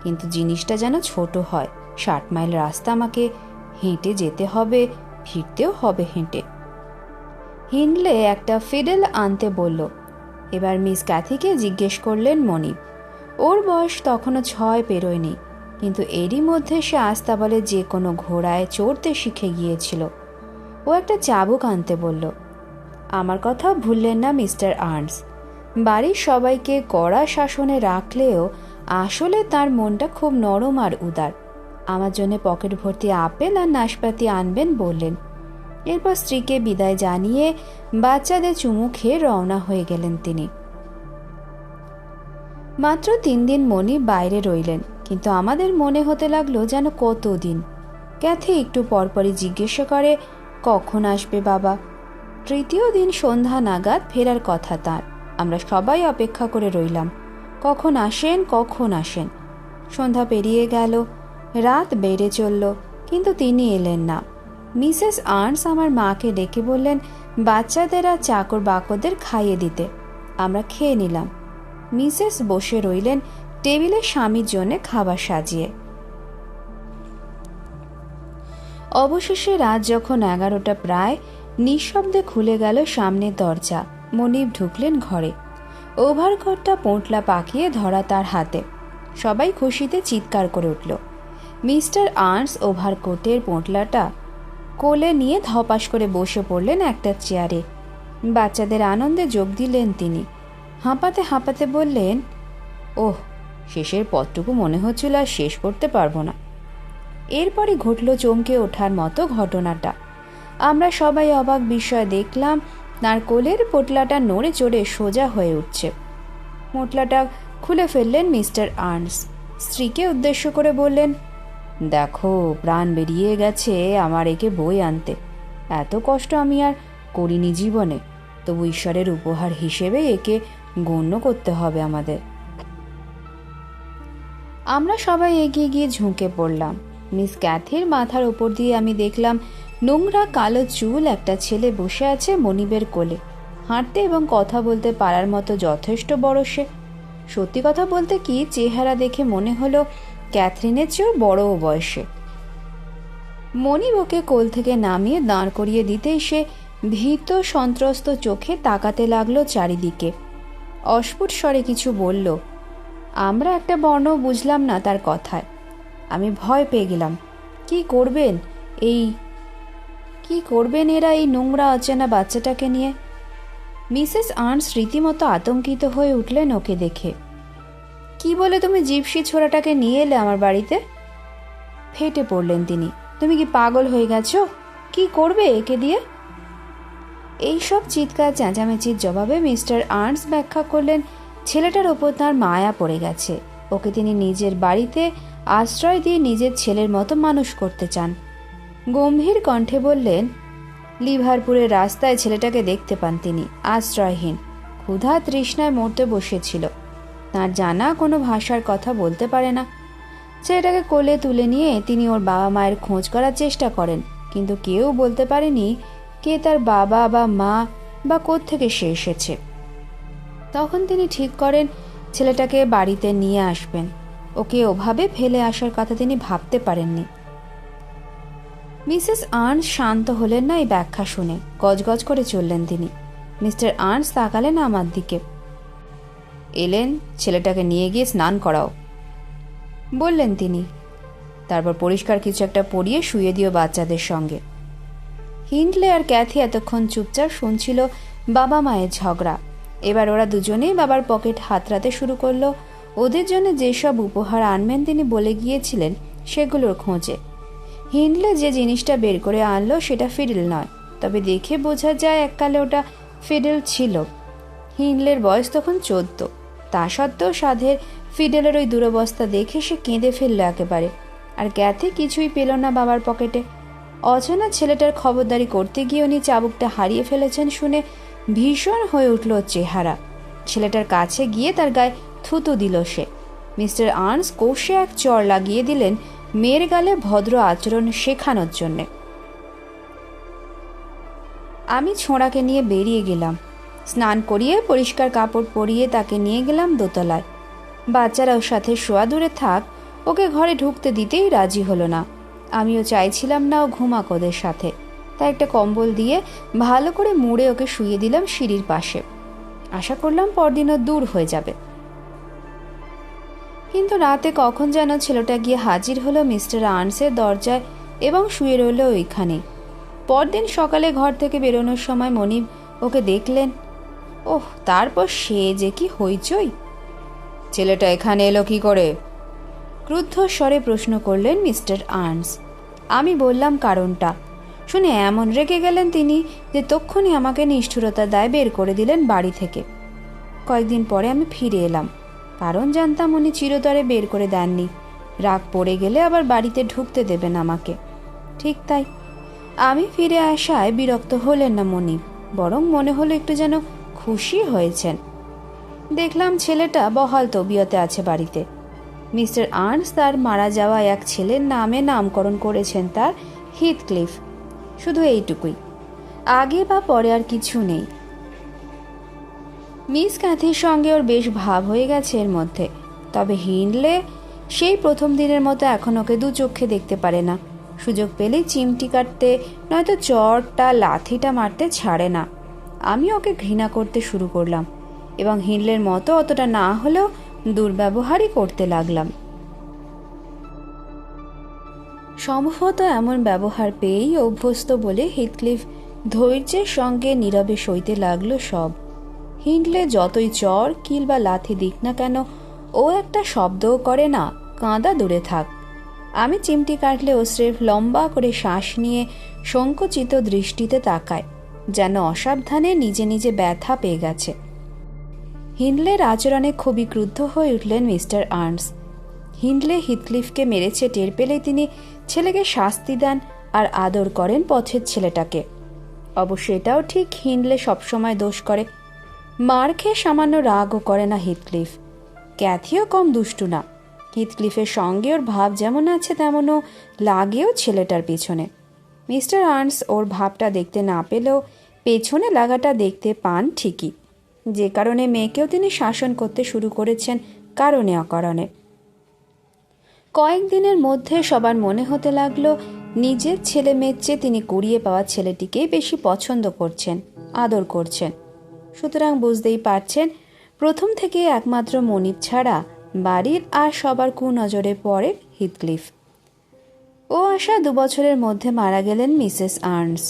কিন্তু জিনিসটা যেন ছোট হয়। 60 মাইল রাস্তা আমাকে হেঁটে যেতে হবে, ফিরতেও হবে হেঁটে। হিন্ডলে একটা ফিডেল আনতে বলল। এবার মিস ক্যাথিকে জিজ্ঞেস করলেন মনিব। ওর বয়স তখনও 6 পেরোয়নি, কিন্তু এরই মধ্যে সে আস্তাবলে যে কোনো ঘোড়ায় চড়তে শিখে গিয়েছিল। ও একটা চাবুক আনতে বলল। আমার কথা ভুললেন না মিস্টার আর্নস। বাড়ির সবাইকে কড়া শাসনে রাখলেও আসলে তার মনটা খুব নরম আর উদার। আমার জন্য পকেট ভর্তি আপেল আর নাশপাতি আনবেন বললেন। এরপর স্ত্রীকে বিদায় জানিয়ে বাচ্চাদের চুমু খেয়ে রওনা হয়ে গেলেন তিনি। মাত্র 3 দিন মনি বাইরে রইলেন, কিন্তু আমাদের মনে হতে লাগলো যেন কতদিন। ক্যাথি একটু পরপরই জিজ্ঞাসা করে, কখন আসবে বাবা? 3য় দিন সন্ধ্যা নাগাদ ফেরার কথা তার। আমরা সবাই অপেক্ষা করে রইলাম, কখন আসেন কখন আসেন। সন্ধ্যা পেরিয়ে গেল, রাত বেড়ে চলল, কিন্তু তিনি এলেন না। মিসেস আর্নস আমার মাকে ডেকে বললেন বাচ্চাদের আর চাকর বাকরদের খাইয়ে দিতে। আমরা খেয়ে নিলাম। মিসেস বসে রইলেন টেবিলে স্বামীর জন্য খাবার সাজিয়ে। অবশেষে রাত যখন 11টা প্রায়, নিঃশব্দে খুলে গেল সামনের দরজা। মনিব ঢুকলেন ঘরে। ওভারকোটটা পোঁটলা পাকিয়ে ধরা তার হাতে। সবাই খুশিতে চিৎকার করে উঠল। মিস্টার আর্নস ওভারকোটের পোঁটলাটা কোলে নিয়ে ধপাস করে বসে পড়লেন একটা চেয়ারে। বাচ্চাদের আনন্দে যোগ দিলেন তিনি। হাঁপাতে হাঁপাতে বললেন, ওহ, শেষের পথটুকু মনে হচ্ছিল আর শেষ করতে পারবো না। এরপরই ঘটল চমকে ওঠার মতো ঘটনাটা। আমরা সবাই অবাক বিস্ময় দেখলাম তার কোলের পোটলাটা নড়ে চড়ে সোজা হয়ে উঠছে। পোটলাটা খুলে ফেললেন মিস্টার আর্নস। স্ত্রীকে উদ্দেশ্য করে বললেন, দেখো, প্রাণ বেরিয়ে গেছে আমার একে বই আনতে। এত কষ্ট আমি আর করিনি জীবনে, তবু ঈশ্বরের উপহার হিসেবে একে গণ্য করতে হবে আমাদের। আমরা সবাই এগিয়ে গিয়ে ঝুঁকে পড়লাম। মিস ক্যাথির মাথার ওপর দিয়ে আমি দেখলাম নোংরা কালো চুল একটা ছেলে বসে আছে মনিবের কোলে। হাঁটতে এবং কথা বলতে পারার মতো যথেষ্ট বড় সে। সত্যি কথা বলতে কি, চেহারা দেখে মনে হলো ক্যাথরিনের চেয়েও বড়ও বয়সে। মনিব ওকে কোল থেকে নামিয়ে দাঁড় করিয়ে দিতেই সে ভীত সন্ত্রস্ত চোখে তাকাতে লাগলো চারিদিকে। অস্ফুট স্বরে কিছু বলল। আমরা একটা বর্ণ বুঝলাম না তার কথায়। আমি ভয় পেয়ে গেলাম। কি করবেন এরা এই নোংরা অচেনা বাচ্চাটাকে নিয়ে? মিসেস আর্নস রীতিমতো আতঙ্কিত হয়ে উঠলেন ওকে দেখে। কি বলে তুমি জিপসি ছোড়াটাকে নিয়ে এলে আমার বাড়িতে? ফেটে পড়লেন তিনি। তুমি কি পাগল হয়ে গেছো? কি করবে একে দিয়ে? এইসব চিৎকার চেঁচামেচির জবাবে মিস্টার আর্নস ব্যাখ্যা করলেন ছেলেটার ওপর তাঁর মায়া পড়ে গেছে। ওকে তিনি নিজের বাড়িতে আশ্রয় দিয়ে নিজের ছেলের মতো মানুষ করতে চান। গম্ভীর কণ্ঠে বললেন, লিভারপুরের রাস্তায় ছেলেটাকে দেখতে পান তিনি, আশ্রয়হীন, ক্ষুধা তৃষ্ণায় মরতে বসেছিল। তার জানা কোনো ভাষার কথা বলতে পারে না। ছেলেটাকে কোলে তুলে নিয়ে তিনি ওর বাবা মায়ের খোঁজ করার চেষ্টা করেন, কিন্তু কেউ বলতে পারেনি কে তার বাবা বা মা বা কোত্থেকে সে এসেছে। তখন তিনি ঠিক করেন ছেলেটাকে বাড়িতে নিয়ে আসবেন। ওকে ওভাবে ফেলে আসার কথা তিনি ভাবতে পারেননি। মিসেস আর্নস শান্ত হলেন না এই ব্যাখ্যা শুনে। গজগজ করে চললেন তিনি। মিস্টার আর্নস তাকালেন আমার দিকে। এলেন, ছেলেটাকে নিয়ে গিয়ে স্নান করাও, বললেন তিনি। তারপর পরিষ্কার কিছু একটা পরিয়ে শুয়ে দিও বাচ্চাদের সঙ্গে। হিন্ডলে আর ক্যাথি এতক্ষণ চুপচাপ শুনছিল বাবা মায়ের ঝগড়া। এবার ওরা দুজনেই বাবার পকেট হাতড়াতে শুরু করলো। ওদের জন্য যেসব উপহার আনবেন তিনি বলে গিয়েছিলেন সেগুলোর খোঁজে। হিন্ডলে যে জিনিসটা বের করে আনলো সেটা ফিডেল নয়, তবে দেখে বোঝা যায় এককালে ওটা ফিডেল ছিল। হিন্ডলের বয়স তখন 14। তা সত্ত্বেও সাধের ফিডেলের ওই দুরবস্থা দেখে সে কেঁদে ফেললো একেবারে। আর ক্যাথি কিছুই পেল না বাবার পকেটে। অচেনা ছেলেটার খবরদারি করতে গিয়ে উনি চাবুকটা হারিয়ে ফেলেছেন শুনে ভীষণ হয়ে উঠল চেহারা। ছেলেটার কাছে গিয়ে তার গায়ে থুতু দিল সে। মিস্টার আর্নস কষে এক চড় লাগিয়ে দিলেন মেয়ের গালে ভদ্র আচরণ শেখানোর জন্যে। আমি ছোঁড়াকে নিয়ে বেরিয়ে গেলাম। স্নান করিয়ে পরিষ্কার কাপড় পরিয়ে তাকে নিয়ে গেলাম দোতলায়। বাচ্চারা ওর সাথে শোয়া দূরে থাক, ওকে ঘরে ঢুকতে দিতেই রাজি হলো না। আমিও চাইছিলাম না ও ঘুমাক ওদের সাথে, তাই একটা কম্বল দিয়ে ভালো করে মুড়ে ওকে শুইয়ে দিলাম সিঁড়ির পাশে। আশা করলাম পরদিনও দূর হয়ে যাবে। কিন্তু রাতে কখন যেন ছেলেটা গিয়ে হাজির হলো মিস্টার আর্নসের দরজায় এবং শুয়ে রইল ওইখানে। পরদিন সকালে ঘর থেকে বেরোনোর সময় মনিব ওকে দেখলেন। ওহ, তারপর সে যে কি হইচই! ছেলেটা এখানে এলো কি করে? ক্রুদ্ধ স্বরে প্রশ্ন করলেন মিস্টার আর্নস। আমি বললাম কারণটা। শুনে এমন রেগে গেলেন তিনি যে তক্ষুনি আমাকে নিষ্ঠুরতার দায় বের করে দিলেন বাড়ি থেকে। কয়েকদিন পরে আমি ফিরে এলাম, কারণ জানতাম উনি চিরতরে বের করে দেননি। রাগ পড়ে গেলে আবার বাড়িতে ঢুকতে দেবেন আমাকে। ঠিক তাই, আমি ফিরে আসায় বিরক্ত হলেন না মনিব, বরং মনে হলো একটু যেন খুশি হয়েছেন। দেখলাম ছেলেটা বহাল তবিয়তে আছে বাড়িতে। মিস্টার আর্নস তার মারা যাওয়া এক ছেলের নামে নামকরণ করেছেন তার হিথক্লিফ। শুধু এইটুকুই, আগে বা পরে আর কিছু নেই। মিস ক্যাথির সঙ্গে ওর বেশ ভাব হয়ে গেছে এর মধ্যে, তবে হিন্ডলে সেই প্রথম দিনের মতো এখন ওকে দু চোখে দেখতে পারে না। সুযোগ পেলেই চিমটি কাটতে নয়তো চড়টা লাথিটা মারতে ছাড়ে না। আমি ওকে ঘৃণা করতে শুরু করলাম এবং হিন্ডলের মতো অতটা না হলেও দুর্ব্যবহারই করতে লাগলাম। সম্ভবত এমন ব্যবহার পেয়েই অভ্যস্ত বলে হিথক্লিফ ধৈর্যের সঙ্গে নীরবে সইতে লাগলো সব। হিন্ডলে যতই চর কিল বা লাথি দিক না কেন, ও একটা শব্দও করে না, কাঁদা দূরে থাক। আমি চিমটি কাটলে ও স্রেফ লম্বা করে শ্বাস নিয়ে সংকুচিত দৃষ্টিতে তাকায়, যেন অসাবধানে নিজে নিজে ব্যথা পেয়ে গেছে। হিন্ডলের আচরণে খুবই ক্রুদ্ধ হয়ে উঠলেন মিস্টার আর্নস। হিন্ডলে হিথক্লিফকে মেরেছে টের পেলেই তিনি ছেলেকে শাস্তি দেন আর আদর করেন পথের ছেলেটাকে। অবশ্য এটাও ঠিক, হিন্ডলে সবসময় দোষ করে। মার খেয়ে সামান্য রাগও করে না হিথক্লিফ। ক্যাথিও কম দুষ্টু না। হিথক্লিফের সঙ্গে ওর ভাব যেমন আছে তেমনও লাগেও ছেলেটার পিছনে। মিস্টার আর্নস ওর ভাবটা দেখতে না পেলেও পেছনে লাগাটা দেখতে পান ঠিকই, যে কারণে মেয়েকেও তিনি শাসন করতে শুরু করেছেন কারণে অকারণে। কয়েকদিনের মধ্যে সবার মনে হতে লাগলো নিজের ছেলে মেয়ের চেয়ে তিনি কুড়িয়ে পাওয়া ছেলেটিকেই বেশি পছন্দ করছেন, আদর করছেন। সুতরাং বুঝতেই পারছেন প্রথম থেকে একমাত্র মনিব ছাড়া বাড়ির আর সবার কুনজরে পড়ে হিথক্লিফ। ও আসা 2 বছরের মধ্যে মারা গেলেন মিসেস আর্নস।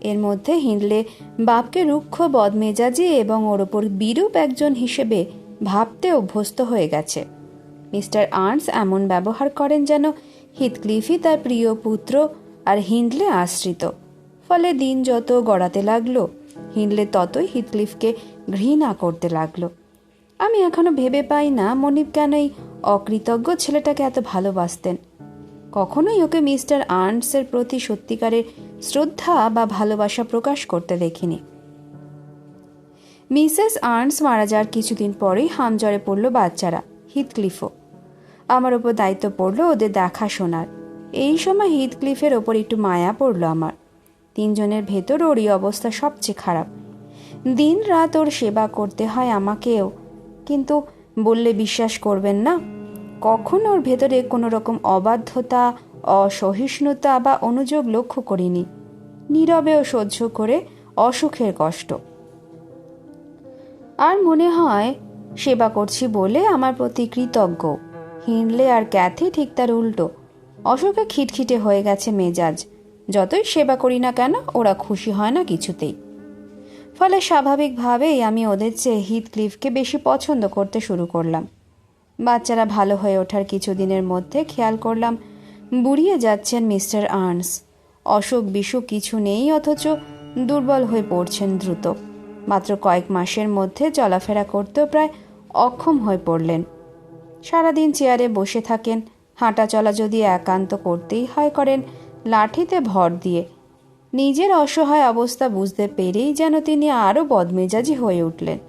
এর মধ্যে হিন্ডলে বাপকে রুক্ষ বদমেজাজি এবং ওর ওপর বিরূপ একজন হিসেবে ভাবতে অভ্যস্ত হয়ে গেছে। মিস্টার আর্নস এমন ব্যবহার করেন যেন হিথক্লিফই তার প্রিয় পুত্র আর হিন্ডলে আশ্রিত। ফলে দিন যত গড়াতে লাগলো, হিন্ডলে ততই হিথক্লিফকে ঘৃণা করতে লাগলো। আমি এখনো ভেবে পাই না মনিব কেন এই অকৃতজ্ঞ ছেলেটাকে এত ভালোবাসতেন। কখনোই ওকে মিস্টার আর্নসের প্রতি সত্যিকারের শ্রদ্ধা বা ভালোবাসা প্রকাশ করতে দেখিনি। মিসেস আর্নস মারা যাওয়ার কিছুদিন পরেই হামজ্বরে পড়ল বাচ্চারা, হিথক্লিফও। আমার ওপর দায়িত্ব পড়ল ওদের দেখাশোনার। এই সময় হিথক্লিফের ওপর একটু মায়া পড়ল আমার। 3 জনের ভেতর ওরই অবস্থা সবচেয়ে খারাপ। দিন রাত ওর সেবা করতে হয় আমাকেও, কিন্তু বললে বিশ্বাস করবেন না, কখন ওর ভেতরে কোনো রকম অবাধ্যতা, অসহিষ্ণুতা বা অনুযোগ লক্ষ্য করিনি। নীরবেও সহ্য করে অসুখের কষ্ট। আর মনে হয় সেবা করছি বলে আমার প্রতি কৃতজ্ঞ। হিন্ডলে আর ক্যাথি ঠিক তার উল্টো। অসুখে খিটখিটে হয়ে গেছে মেজাজ। যতই সেবা করি না কেন ওরা খুশি হয় না কিছুতেই। ফলে স্বাভাবিকভাবেই আমি ওদের চেয়ে হিথক্লিফকে বেশি পছন্দ করতে শুরু করলাম। বাচ্চারা ভালো হয়ে ওঠার কিছুদিনের মধ্যে খেয়াল করলাম বুড়িয়ে যাচ্ছেন মিস্টার আর্নস। অসুখ বিসুখ কিছু নেই, অথচ দুর্বল হয়ে পড়ছেন দ্রুত। মাত্র কয়েক মাসের মধ্যে চলাফেরা করতেও প্রায় অক্ষম হয়ে পড়লেন। সারাদিন চেয়ারে বসে থাকেন। হাঁটা চলা যদি একান্ত করতেই হয় করেন লাঠিতে ভর দিয়ে। নিজের অসহায় অবস্থা বুঝতে পেরেই যেন তিনি আরও বদমেজাজি হয়ে উঠলেন।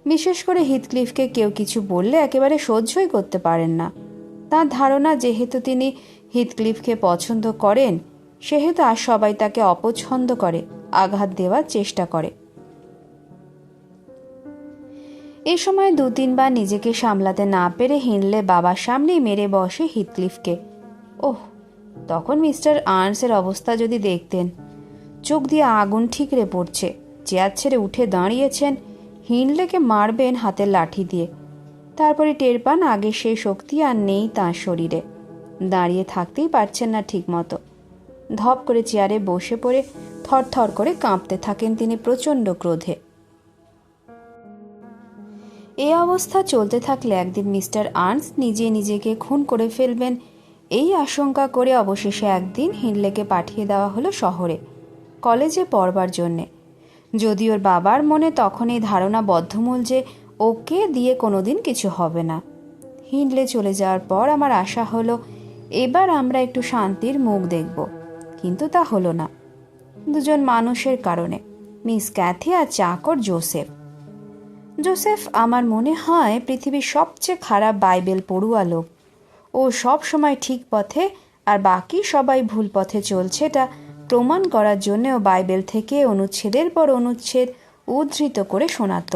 বিশেষ করে হিথক্লিফকে কেউ কিছু বললে একেবারে সহ্যই করতে পারেন না। তার ধারণা যেহেতু তিনি হিথক্লিফকে পছন্দ করেন, সেহেতু আর সবাই তাকে অপছন্দ করে, আঘাত দেওয়ার চেষ্টা করে। এই সময় 2-3 বার নিজেকে সামলাতে না পেরে হিন্ডলে বাবার সামনেই মেরে বসে হিথক্লিফকে। ওহ, তখন মিস্টার আর্নসের অবস্থা যদি দেখতেন! চোখ দিয়ে আগুন ঠিকরে পড়ছে। চেয়ার ছেড়ে উঠে দাঁড়িয়েছেন, হিন্ডলেকে মারবেন হাতের লাঠি দিয়ে। তারপরে টের পান আগে সেই শক্তি আর নেই তাঁর শরীরে। দাঁড়িয়ে থাকতেই পারছেন না ঠিক মতো। ধপ করে চেয়ারে বসে পড়ে থরথর করে কাঁপতে থাকেন তিনি প্রচণ্ড ক্রোধে। এই অবস্থা চলতে থাকলে একদিন মিস্টার আর্নস নিজেকে খুন করে ফেলবেন, এই আশঙ্কা করে অবশেষে একদিন হিন্ডলেকে পাঠিয়ে দেওয়া হলো শহরে, কলেজে পড়বার জন্যে। যদি ওর বাবার মনে তখন এই ধারণা বদ্ধমূল যে ওকে দিয়ে কোনোদিন কিছু হবে না। হিন্ডলে চলে যাওয়ার পর আমার আশা হলো এবার আমরা একটু শান্তির মুখ দেখব, কিন্তু তা হলো না। 2 জন মানুষের কারণে, মিস ক্যাথি আর চাকর জোসেফ। জোসেফ আমার মনে হয় পৃথিবীর সবচেয়ে খারাপ বাইবেল পড়ুয়া লোক। ও সব সময় ঠিক পথে আর বাকি সবাই ভুল পথে চলছে, এটা প্রমাণ করার জন্য ও বাইবেল থেকে অনুচ্ছেদের পর অনুচ্ছেদ উদ্ধৃত করে শোনাত।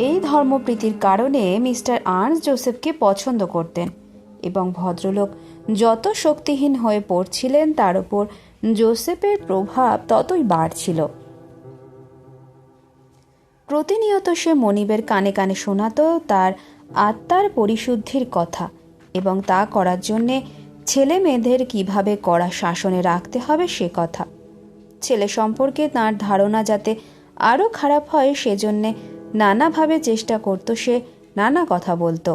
এই ধর্মপ্রীতির কারণে মিস্টার আর্নস জোসেফকে পছন্দ করতেন এবং ভদ্রলোক যত শক্তিহীন হয়ে পড়ছিলেন তার উপর জোসেফের প্রভাব ততই বাড়ছিল। প্রতিনিয়ত সে মনিবের কানে কানে শোনাত তার আত্মার পরিশুদ্ধির কথা এবং তা করার জন্যে ছেলে মেয়েদের কীভাবে কড়া শাসনে রাখতে হবে সে কথা। ছেলে সম্পর্কে তাঁর ধারণা যাতে আরও খারাপ হয় সেজন্যে নানাভাবে চেষ্টা করত সে, নানা কথা বলতো।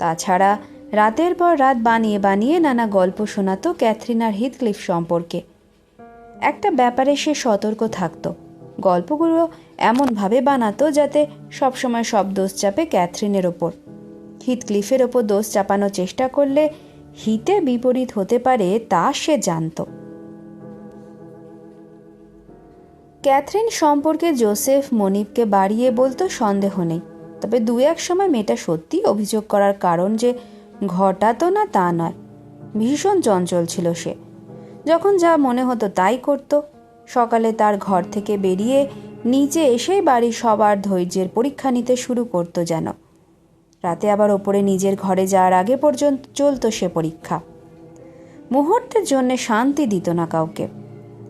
তাছাড়া রাতের পর রাত বানিয়ে বানিয়ে নানা গল্প শোনাতো ক্যাথরিন আর হিথক্লিফ সম্পর্কে। একটা ব্যাপারে সে সতর্ক থাকত, গল্পগুলো এমনভাবে বানাতো যাতে সবসময় সব দোষ চাপে ক্যাথরিনের ওপর। হিথক্লিফের ওপর দোষ চাপানোর চেষ্টা করলে হিতে বিপরীত হতে পারে তা সে জানত। ক্যাথরিন সম্পর্কে জোসেফ মনিবকে বাড়িয়ে বলতো সন্দেহ নেই, তবে 2-1 সময় মেয়েটা সত্যি অভিযোগ করার কারণ যে ঘটাতো না তা নয়। ভীষণ চঞ্চল ছিল সে, যখন যা মনে হতো তাই করত। সকালে তার ঘর থেকে বেরিয়ে নিচে এসেই বাড়ির সবার ধৈর্যের পরীক্ষা নিতে শুরু করতো যেন। রাতে আবার ওপরে নিজের ঘরে যাওয়ার আগে পর্যন্ত চলতো সে পরীক্ষা। মুহূর্তের জন্যে শান্তি দিত না কাউকে।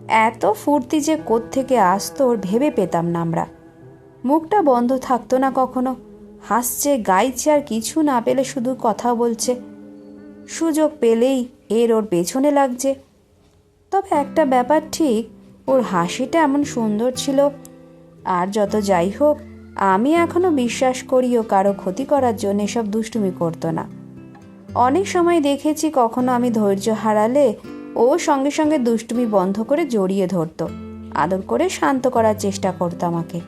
এত ফুর্তি যে কোত্থেকে আসতো ওর ভেবে পেতাম না আমরা। মুখটা বন্ধ থাকতো না কখনো, হাসছে, গাইছে, আর কিছু না পেলে শুধু কথা বলছে। সুযোগ পেলেই ওর পেছনে লাগছে। তবে একটা ব্যাপার ঠিক, ওর হাসিটা এমন সুন্দর ছিল। আর যত যাই হোক, আমি এখনো বিশ্বাস করি ও কারো ক্ষতি করার জন্য এসব দুষ্টুমি করতো না। অনেক সময় দেখেছি কখনো আমি ধৈর্য হারালে ও সঙ্গে সঙ্গে দুষ্টুমি বন্ধ করে জড়িয়ে ধরতো, আদর করে শান্ত করার চেষ্টা করতো আমাকে।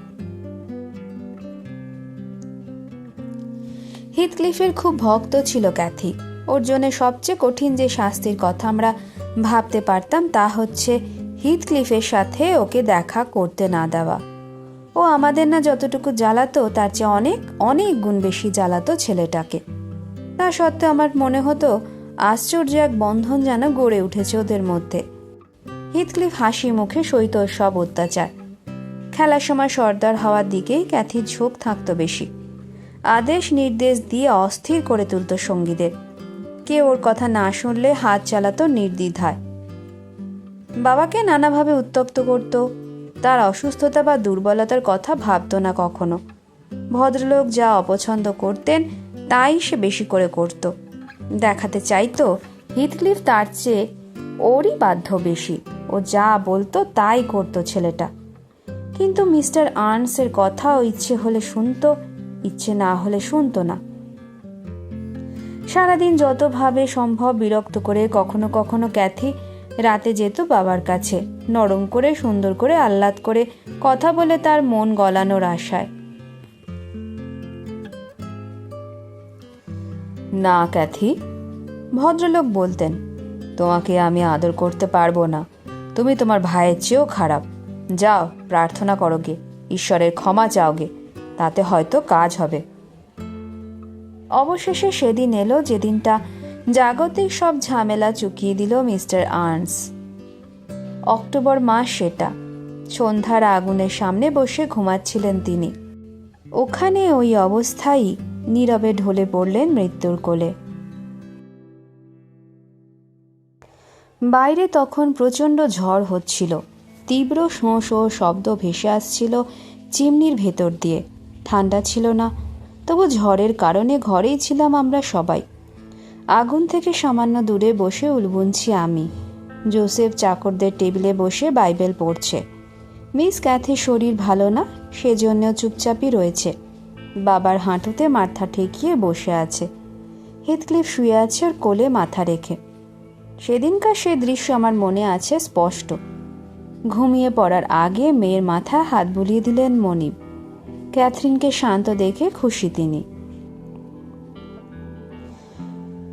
হিথক্লিফের খুব ভক্ত ছিল ক্যাথি। ওর জন্য সবচেয়ে কঠিন যে শাস্তির কথা আমরা ভাবতে পারতাম তা হচ্ছে হিথক্লিফের সাথে ওকে দেখা করতে না দেওয়া। ও আমাদের না যতটুকু জ্বালাতো তার চেয়ে অনেক অনেক গুণ বেশি জ্বালাতো ছেলেটাকে। তা সত্ত্বেও আমার মনে হতো আশ্চর্য এক বন্ধন যেন গড়ে উঠেছে ওদের মধ্যে। হিথক্লিফ হাসি মুখে সইত সব অত্যাচার। খেলার সময় সর্দার হওয়ার দিকেই ক্যাথির ঝোঁক থাকতো বেশি। আদেশ নির্দেশ দিয়ে অস্থির করে তুলত সঙ্গীদের। কে ওর কথা না শুনলে হাত চালাতো নির্দ্বিধায়। বাবাকে নানাভাবে উত্তপ্ত করত। তার অসুস্থতা বা দুর্বলতার কথা ভাবতো না কখনো। ভদ্রলোক যা অপছন্দ করতেন তাই সে বেশি করে করত। দেখাতে চাইতো হিথক্লিফ তার চেয়ে ওরই বাধ্য বেশি। ও যা বলতো তাই করতো ছেলেটা। কিন্তু মিস্টার আর্নসের কথাও ইচ্ছে হলে শুনতো, ইচ্ছে না হলে শুনতো না। সারাদিন যতভাবে সম্ভব বিরক্ত করে কখনো কখনো ক্যাথি রাতে যেত বাবার কাছে, নরম করে সুন্দর করে আহ্লাদ করে কথা বলে তার মন গলানোর আশায়। না ক্যাথি, ভদ্রলোক বলতেন, তোমাকে আমি আদর করতে পারবো না। তুমি তোমার ভাইয়ের চেয়েও খারাপ। যাও প্রার্থনা করো গে, ঈশ্বরের ক্ষমা চাও গে, তাতে হয়তো কাজ হবে। অবশেষে সেদিন এলো যেদিনটা জাগতিক সব ঝামেলা চুকিয়ে দিল মিস্টার আর্নস। অক্টোবর মাস সেটা। সন্ধ্যার আগুনের সামনে বসে ঘুমাচ্ছিলেন তিনি। ওখানে ওই অবস্থায় নীরবে ঢলে পড়লেন মৃত্যুর কোলে। বাইরে তখন প্রচণ্ড ঝড় হচ্ছিল। তীব্র শোঁ শোঁ শব্দ ভেসে আসছিল চিমনির ভেতর দিয়ে। ঠান্ডা ছিল না, তবু ঝড়ের কারণে ঘরেই ছিলাম আমরা সবাই। আগুন থেকে সামান্য দূরে বসে উলবুনছি আমি। জোসেফ চাকরদের টেবিলে বসে বাইবেল পড়ছে। মিস ক্যাথির শরীর ভালো না, সেজন্য চুপচাপই রয়েছে। বাবার হাঁটুতে মাথা ঠেকিয়ে বসে আছে। হিথক্লিফ শুয়ে আছে ওর কোলে মাথা রেখে। সেদিনকার সে দৃশ্য আমার মনে আছে স্পষ্ট। ঘুমিয়ে পড়ার আগে মেয়ের মাথায় হাত বুলিয়ে দিলেন মনিব। ক্যাথরিনকে শান্ত দেখে খুশি তিনি।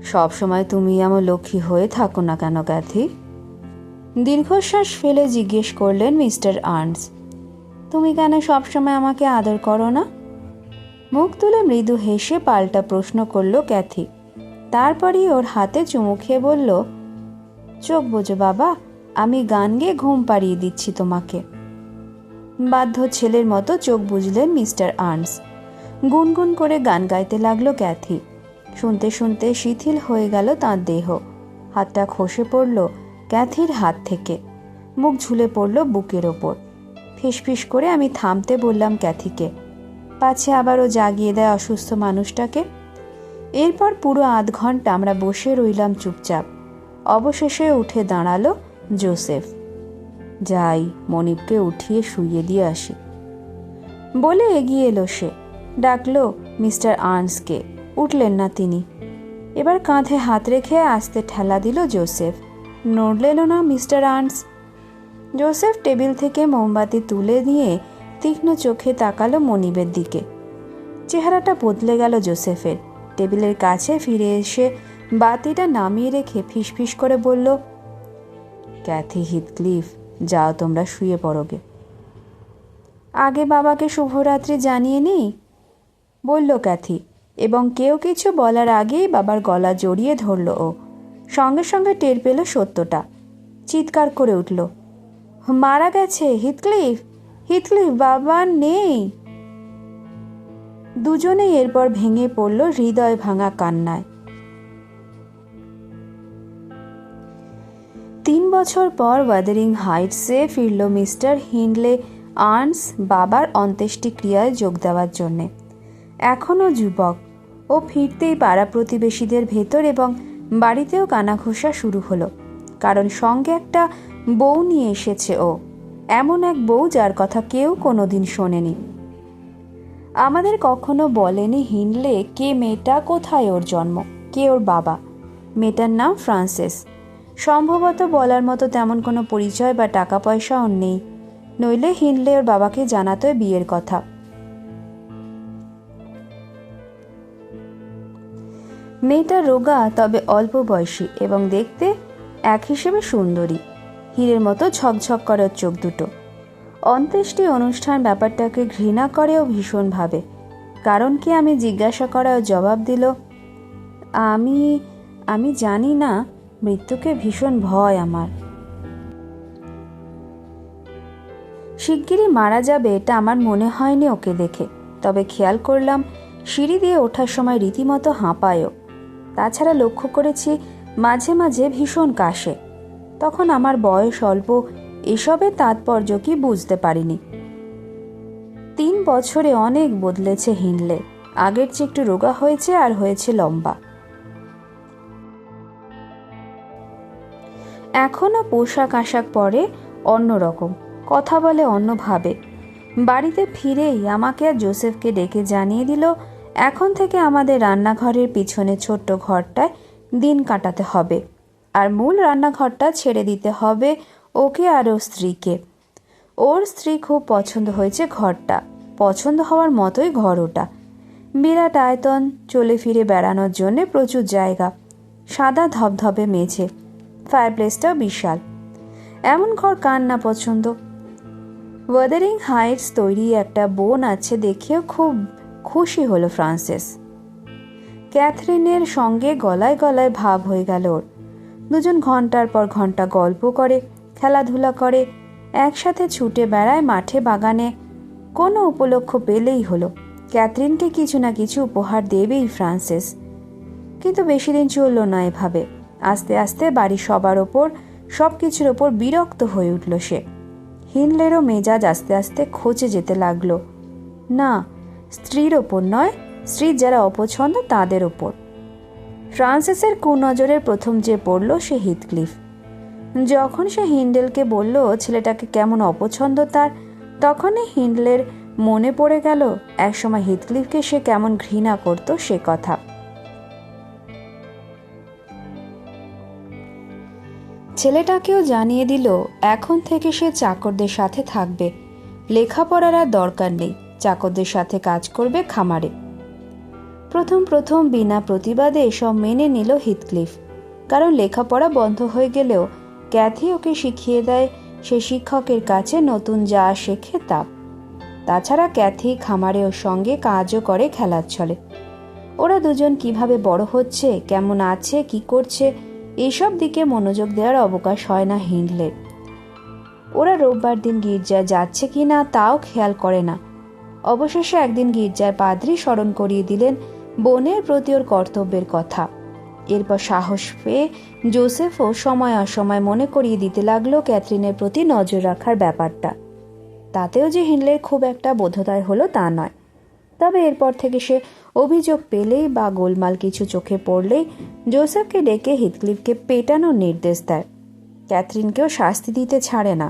সব সময় তুমি আমার লক্ষ্মী হয়ে থাকো না কেন ক্যাথি? দীর্ঘশ্বাস ফেলে জিজ্ঞেস করলেন মিস্টার আর্নস। তুমি কেন সবসময় আমাকে আদর করো না? মুখ তুলে মৃদু হেসে পাল্টা প্রশ্ন করল ক্যাথি। তারপরই ওর হাতে চুমু খেয়ে বলল, চোখ বোঝো বাবা, আমি গান গেয়ে ঘুম পাড়িয়ে দিচ্ছি তোমাকে। বাধ্য ছেলের মতো চোখ বুঝলেন মিস্টার আর্নস। গুনগুন করে গান গাইতে লাগলো ক্যাথি। শুনতে শুনতে শিথিল হয়ে গেল তাঁর দেহ। হাতটা খসে পড়ল ক্যাথির হাত থেকে। মুখ ঝুলে পড়ল বুকের ওপর। ফিসফিস করে আমি থামতে বললাম ক্যাথিকে, পাছে আবারও জাগিয়ে দেয় অসুস্থ মানুষটাকে। এরপর পুরো আধ ঘন্টা আমরা বসে রইলাম চুপচাপ। অবশেষে উঠে দাঁড়ালো জোসেফ। যাই, মনিবকে উঠিয়ে শুইয়ে দিয়ে আসি বলে এগিয়ে এলো সে। ডাকলো মিস্টার আর্নসকে। উঠলেন না তিনি। এবার কাঁধে হাত রেখে আস্তে ঠেলা দিল জোসেফ। নড়লেন না মিস্টার আর্নস। জোসেফ টেবিল থেকে মোমবাতি তুলে নিয়ে তীক্ষ্ণ চোখে তাকালো মনিবের দিকে। চেহারাটা বদলে গেল জোসেফের। টেবিলের কাছে ফিরে এসে বাতিটা নামিয়ে রেখে ফিসফিস করে বলল, ক্যাথি, হিথক্লিফ, যাও তোমরা শুয়ে পড়োগে। আগে বাবাকে শুভরাত্রি জানিয়ে নেই, বলল ক্যাথি, এবং কেউ কিছু বলার আগেই বাবার গলা জড়িয়ে ধরল ও। সঙ্গে সঙ্গে টের পেল সত্যটা। চিৎকার করে উঠল, মারা গেছে হিথক্লিফ, হিথক্লিফ বাবা নেই। দুজনেই এরপর ভেঙে পড়ল হৃদয় ভাঙা কান্নায়। 3 বছর পর ওয়াদারিং হাইটসে ফিরল মিস্টার হিন্ডলে আর্নস বাবার অন্ত্যেষ্টিক্রিয়ায় যোগ দেওয়ার জন্যে। এখনও যুবক, ও ফিরতেই পাড়া প্রতিবেশীদের ভেতর এবং বাড়িতেও কানাঘোষা শুরু হলো, কারণ সঙ্গে একটা বউ নিয়ে এসেছে ও, এমন এক বউ যার কথা কেউ কোনোদিন শোনেনি। আমাদের কখনো বলেনি হিন্ডলে কে মেয়েটা, কোথায় ওর জন্ম, কে ওর বাবা। মেয়েটার নাম ফ্রান্সেস। সম্ভবত বলার মতো তেমন কোনো পরিচয় বা টাকা পয়সা ওর নেই, নইলে হিন্ডলে ওর বাবাকে জানাতো বিয়ের কথা। মেয়েটা রোগা তবে অল্প বয়সী এবং দেখতে এক হিসেবে সুন্দরী, হীরের মতো ঝকঝক করার চোখ দুটো। অন্ত্যেষ্টি অনুষ্ঠান ব্যাপারটাকে ঘৃণা করেও ভীষণভাবে। কারণ কি আমি জিজ্ঞাসা করার জবাব দিল, আমি জানি না, মৃত্যুকে ভীষণ ভয় আমার। শিগগিরই মারা যাবে এটা আমার মনে হয়নি ওকে দেখে, তবে খেয়াল করলাম সিঁড়ি দিয়ে ওঠার সময় রীতিমতো হাঁপায়ও। তাছাড়া লক্ষ্য করেছি মাঝে মাঝে ভীষণ কাশে। তখন আমার বয়স অল্প, এসবের তাৎপর্য কি বুঝতে পারিনি। 3 বছরে অনেক বদলেছে হিন্ডলে। আগের চেয়ে একটু রোগা হয়েছে আর হয়েছে লম্বা। এখনো পোশাক আশাক পরে অন্যরকম, কথা বলে অন্যভাবে। বাড়িতে ফিরেই আমাকে আর জোসেফকে ডেকে জানিয়ে দিল এখন থেকে আমাদের রান্নাঘরের পিছনে ছোট্ট ঘরটায় দিন কাটাতে হবে, আর মূল রান্নাঘরটা ছেড়ে দিতে হবে ওকে আর ওর স্ত্রীকে। ওর স্ত্রী খুব পছন্দ হয়েছে ঘরটা, পছন্দ হওয়ার মতোই ঘর ওটা। বিরাট আয়তন, চলে ফিরে বেড়ানোর জন্যে প্রচুর জায়গা, সাদা ধবধবে মেঝে, ফায়ারপ্লেসটাও বিশাল। এমন ঘর কার না পছন্দ। ওয়াদারিং হাইটস তৈরি একটা বোন আছে দেখেও খুব খুশি হলো ফ্রান্সিস। ক্যাথরিনের সঙ্গে গলায় গলায় ভাব হয়ে গেল ওর। দুজন ঘন্টার পর ঘন্টা গল্প করে, খেলাধুলা করে, একসাথে ছুটে বেড়ায় মাঠে বাগানে। কোনো উপলক্ষ পেলেই হলো ক্যাথরিনকে কিছু না কিছু উপহার দেবেই ফ্রান্সিস। কিন্তু বেশি দিন চলল না এভাবে। আস্তে আস্তে বাড়ির সবার ওপর, সব কিছুর ওপর বিরক্ত হয়ে উঠল সে। হিন্ডলেরও মেজাজ আস্তে আস্তে খচে যেতে লাগলো। না, স্ত্রীর ওপর নয়, স্ত্রীর যারা অপছন্দ তাদের ওপর। ফ্রান্সিসের কুনজরের প্রথম যে পড়ল সে হিথক্লিফ। যখন সে হিন্ডেলকে বলল ছেলেটাকে কেমন অপছন্দ তার, তখনই হিন্ডলের মনে পড়ে গেল একসময় হিথক্লিফকে সে কেমন ঘৃণা করত সে কথা। ছেলেটাকেও জানিয়ে দিল এখন থেকে সে চাকরদের সাথে থাকবে, লেখাপড়ার আর দরকার নেই, চাকরদের সাথে কাজ করবে খামারে। প্রথম প্রথম বিনা প্রতিবাদে এসব মেনে নিল হিথক্লিফ, কারণ লেখাপড়া বন্ধ হয়ে গেলেও ক্যাথি ওকে শিখিয়ে দেয় সে শিক্ষকের কাছে নতুন যা শেখে তা। তাছাড়া ক্যাথি খামারে ওর সঙ্গে কাজও করে খেলার ছলে। ওরা দুজন কিভাবে বড় হচ্ছে, কেমন আছে, কি করছে, এইসব দিকে মনোযোগ দেওয়ার অবকাশ হয় না হিন্ডলের। ওরা রোববার দিন গির্জায় যাচ্ছে কি না তাও খেয়াল করে না। অবশেষে একদিন গির্জায় পাদ্রী স্মরণ করিয়ে দিলেন বোনের প্রতি ওর কর্তব্যের কথা। এরপর সাহস পেয়ে জোসেফও সময় অসময় মনে করিয়ে দিতে লাগলো ক্যাথরিনের প্রতি নজর রাখার ব্যাপারটা। তাতেও যে হিন্ডলের খুব একটা বোধোদয় হলো তা নয়। তবে এরপর থেকে সে অভিযোগ পেলেই বা গোলমাল কিছু চোখে পড়লেই জোসেফকে ডেকে হিথক্লিফকে পেটানোর নির্দেশ দেয়। ক্যাথরিনকেও শাস্তি দিতে ছাড়ে না,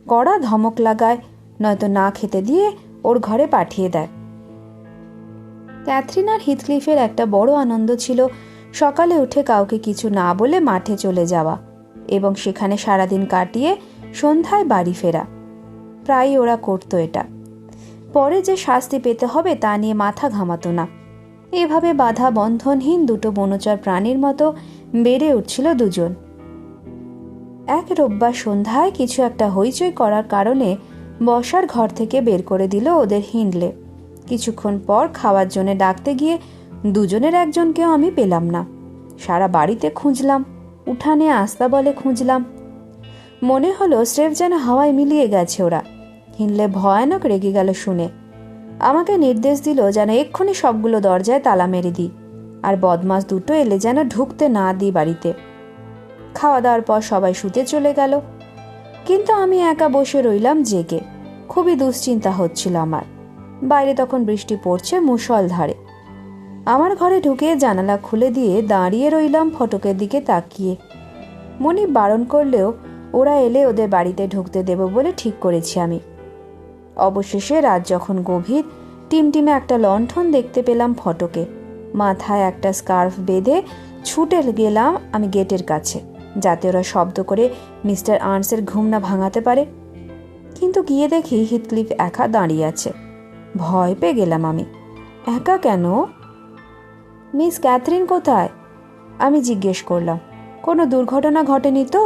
কড়া ধমক লাগায়, নয়তো না খেতে দিয়ে ওর ঘরে পাঠিয়ে দেয়। ক্যাথরিন আর হিথক্লিফের একটা বড় আনন্দ ছিল সকালে উঠে কাউকে কিছু না বলে মাঠে চলে যাওয়া এবং সেখানে সারাদিন কাটিয়ে সন্ধ্যায় বাড়ি ফেরা। প্রায়ই ওরা করতো এটা। পরে যে শাস্তি পেতে হবে তা নিয়ে মাথা ঘামাতো না। এভাবে বাধা বন্ধনহীন দুটো বনচর প্রাণীর মতো বেড়ে উঠছিল দুজন। এক রোববার সন্ধ্যায় কিছু একটা হইচই করার কারণে বসার ঘর থেকে বের করে দিল ওদের হিন্ডলে। কিছুক্ষণ পর খাওয়ার জন্য ডাকতে গিয়ে দুজনের একজনকেও আমি পেলাম না। সারা বাড়িতে খুঁজলাম, উঠানে আস্তা বলে খুঁজলাম। মনে হলো স্রেফ যেন হাওয়ায় মিলিয়ে গেছে ওরা। হিনলে ভয়ানক রেগে গেল শুনে। আমাকে নির্দেশ দিল যেন এক্ষুনি সবগুলো দরজায় তালা মেরে দিই, আর বদমাস দুটো এলে যেন ঢুকতে না দিই বাড়িতে। খাওয়া দাওয়ার পর সবাই শুতে চলে গেল, কিন্তু আমি একা বসে রইলাম জেগে। খুবই দুশ্চিন্তা হচ্ছিল আমার। বাইরে তখন বৃষ্টি পড়ছে মুষলধারে। আমার ঘরে ঢুকে জানালা খুলে দিয়ে দাঁড়িয়ে রইলাম ফটকের দিকে তাকিয়ে। মনি বারণ করলেও ওরা এলে ওদের বাড়িতে ঢুকতে দেব বলে ঠিক করেছি আমি। অবশেষে রাত যখন গভীর, টিমটিমে একটা লণ্ঠন দেখতে পেলাম ফটকে। মাথায় একটা স্কার্ফ বেঁধে ছুটে গেলাম আমি গেটের কাছে, যাতে ওরা শব্দ করে মিস্টার আর্নসের ঘুম না ভাঙাতে পারে। কিন্তু গিয়ে দেখি হিথক্লিফ একা দাঁড়িয়ে আছে। ভয় পেয়ে গেলাম আমি। একা কেন? মিস ক্যাথরিন কোথায়? আমি জিজ্ঞেস করলাম। কোনো দুর্ঘটনা ঘটেনি তো?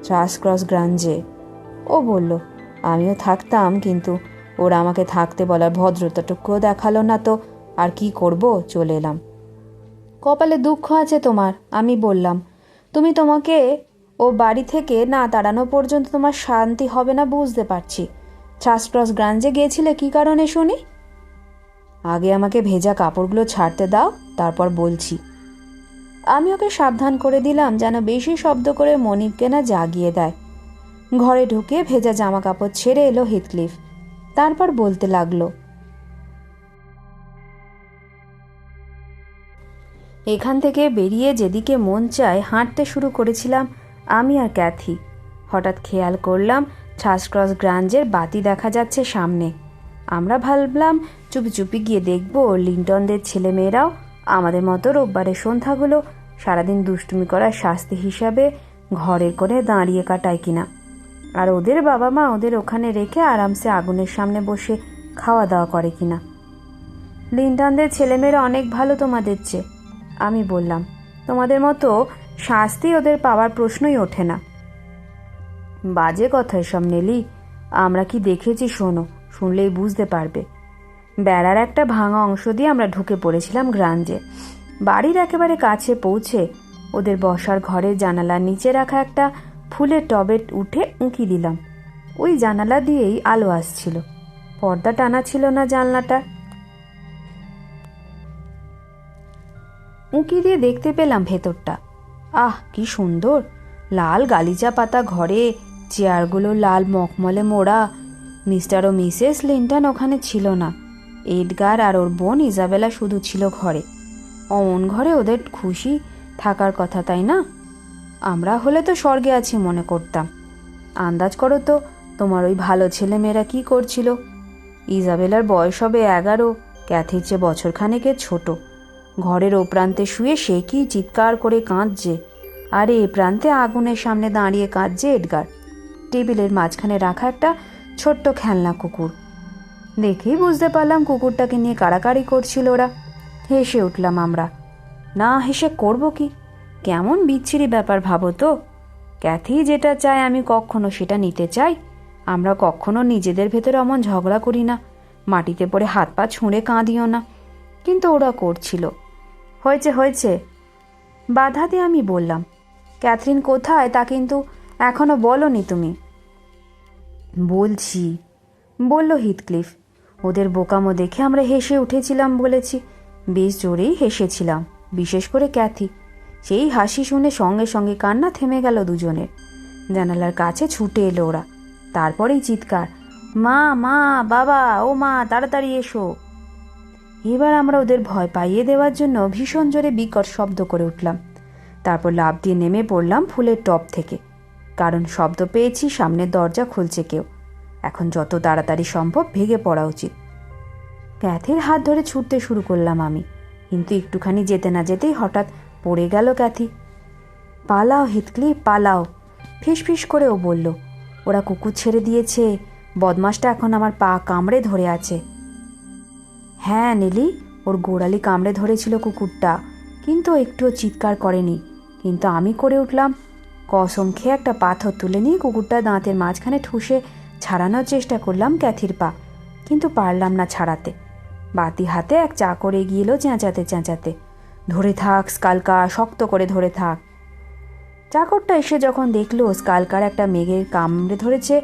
চার্লস ক্রস গ্রাঞ্জে, ও বলল। আমিও থাকতাম, কিন্তু ওরা আমাকে থাকতে বলার ভদ্রতাটুকুও দেখালো না তো আর কি করব, চলে এলাম। কপালে দুঃখ আছে তোমার, আমি বললাম। তোমাকে ও বাড়ি থেকে না তাড়ানো পর্যন্ত তোমার শান্তি হবে না বুঝতে পারছি। চার্লস ক্রস গ্রাঞ্জে গিয়েছিলে কি কারণে শুনি? আগে আমাকে ভেজা কাপড়গুলো ছাড়তে দাও, তারপর বলছি। আমি ওকে সাবধান করে দিলাম যেন বেশি শব্দ করে মনিবকে না জাগিয়ে দেয়। ঘরে ঢুকে ভেজা জামা কাপড় ছেড়ে এলো হিথক্লিফ। তারপর বলতে লাগলো, এখান থেকে বেরিয়ে যেদিকে মন চায় হাঁটতে শুরু করেছিলাম আমি আর ক্যাথি। হঠাৎ খেয়াল করলাম চার্লস ক্রস গ্রাঞ্জের বাতি দেখা যাচ্ছে সামনে। আমরা ভাবলাম চুপি চুপি গিয়ে দেখব লিন্টনদের ছেলেমেয়েরাও আমাদের মতো রোববারের সন্ধ্যাগুলো সারাদিন দুষ্টুমি করার শাস্তি হিসাবে ঘরের কোণে দাঁড়িয়ে কাটায় কিনা, আর ওদের বাবা মা ওদের ওখানে রেখে আরামসে আগুনের সামনে বসে খাওয়া দাওয়া করে কিনা। লিন্টনদের ছেলেমেয়েরা অনেক ভালো তোমাদের চেয়ে, আমি বললাম। তোমাদের মতো শাস্তি ওদের পাওয়ার প্রশ্নই ওঠে না। বাজে কথা এসব নেলি। আমরা কি দেখেছি শোনো, শুনলেই বুঝতে পারবে। বেড়ার একটা ভাঙা অংশ দিয়ে আমরা ঢুকে পড়েছিলাম গ্রাঞ্জে। বাড়ির একেবারে কাছে পৌঁছে ওদের বসার ঘরের জানালার নিচে রাখা একটা ফুলের টবে উঠে উঁকি দিলাম। ওই জানালা দিয়েই আলো আসছিল। পর্দা টানা ছিল না জানলাটা। উঁকি দিয়ে দেখতে পেলাম ভেতরটা। আহ, কি সুন্দর! লাল গালিচা পাতা ঘরে, চেয়ারগুলো লাল মখমলে মোড়া। মিস্টার ও মিসেস লিন্টন ওখানে ছিল না। এডগার আর ওর বোন ইজাবেলা শুধু ছিল ঘরে। অমন ঘরে ওদের খুশি থাকার কথা, তাই না? আমরা হলে তো স্বর্গে আছি মনে করতাম। আন্দাজ করো তো তোমার ওই ভালো ছেলেমেয়েরা কি করছিল। ইজাবেলার বয়স হবে 11, ক্যাথির চেয়ে বছরখানেকের ছোট। ঘরের ও প্রান্তে শুয়ে সে কি চিৎকার করে কাঁদছে, আর এ প্রান্তে আগুনের সামনে দাঁড়িয়ে কাঁদছে এডগার। টেবিলের মাঝখানে রাখা একটা ছোট্ট খেলনা কুকুর। দেখেই বুঝতে পারলাম কুকুরটাকে নিয়ে কাড়াকাড়ি করছিল ওরা। হেসে উঠলাম আমরা। না হেসে করব কি? কেমন বিচ্ছিরি ব্যাপার ভাবো তো। ক্যাথি যেটা চায় আমি কখনো সেটা নিতে চাই। আমরা কখনো নিজেদের ভেতরে অমন ঝগড়া করি না, মাটিতে পড়ে হাত পা ছুঁড়ে কাঁদিও না, কিন্তু ওরা করছিল। হয়েছে হয়েছে, বাধা দিয়ে আমি বললাম। ক্যাথরিন কোথায় তা কিন্তু এখনো বলনি তুমি। বলছি, বলল হিথক্লিফ। ওদের বোকামো দেখে আমরা হেসে উঠেছিলাম বলেছি। বেশ জোরেই হেসেছিলাম, বিশেষ করে ক্যাথি। সেই হাসি শুনে সঙ্গে সঙ্গে কান্না থেমে গেল দুজনের। জানালার কাছে ছুটে এলো ওরা। তারপরেই চিৎকার, মা মা, বাবা, ও মা, তাড়াতাড়ি এসো। এবার আমরা ওদের ভয় পাইয়ে দেওয়ার জন্য ভীষণ জোরে বিকট শব্দ করে উঠলাম। তারপর লাফ দিয়ে নেমে পড়লাম ফুলের টব থেকে, কারণ শব্দ পেয়েছি সামনের দরজা খুলছে কেউ। এখন যত তাড়াতাড়ি সম্ভব ভেগে পড়া উচিত। ক্যাথির হাত ধরে ছুটতে শুরু করলাম আমি, কিন্তু একটুখানি যেতে না যেতেই হঠাৎ পড়ে গেল ক্যাথি। পালাও হিথক্লিফ, পালাও, ফিস করে ও বলল। ওরা কুকুর ছেড়ে দিয়েছে। বদমাসটা এখন আমার পা কামড়ে ধরে আছে। হ্যাঁ নেলি, ওর গোড়ালি কামড়ে ধরেছিল কুকুরটা, কিন্তু একটুও চিৎকার করেনি। কিন্তু আমি করে উঠলাম। কসম খেয়ে একটা পাথর তুলে নিয়ে কুকুরটা দাঁতের মাঝখানে ঠুসে ছাড়ানোর চেষ্টা করলাম ক্যাথির পা, কিন্তু পারলাম না ছাড়াতে। বাতি হাতে এক চাকর এগিয়ে এলো চেঁচাতে চেঁচাতে। ধরে থাক স্কালকা, শক্ত করে ধরে থাক। চাকরটা এসে যখন দেখলো স্কালকার একটা মেঘের কামড়ে ধরেছে,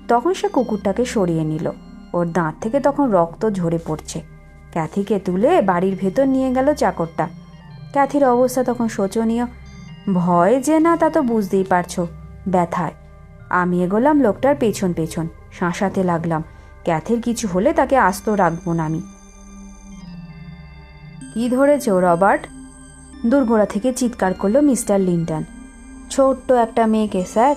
তখন সে কুকুরটাকে সরিয়ে নিল। ওর দাঁত থেকে তখন রক্ত ঝরে পড়ছে। ক্যাথিকে তুলে বাড়ির ভেতর নিয়ে গেল চাকরটা। ক্যাথির অবস্থা তখন শোচনীয়। ভয় যে না তা তো বুঝতেই পারছো, ব্যথায়। আমি এগোলাম লোকটার পেছন পেছন, শাঁসাতে লাগলাম, ক্যাথির কিছু হলে তাকে আস্ত রাখবো না আমি। কি ধরেছো রবার্ট? দূরগোড়া থেকে চিৎকার করলো মিস্টার লিন্টন। ছোট্ট একটা মেয়েকে স্যার,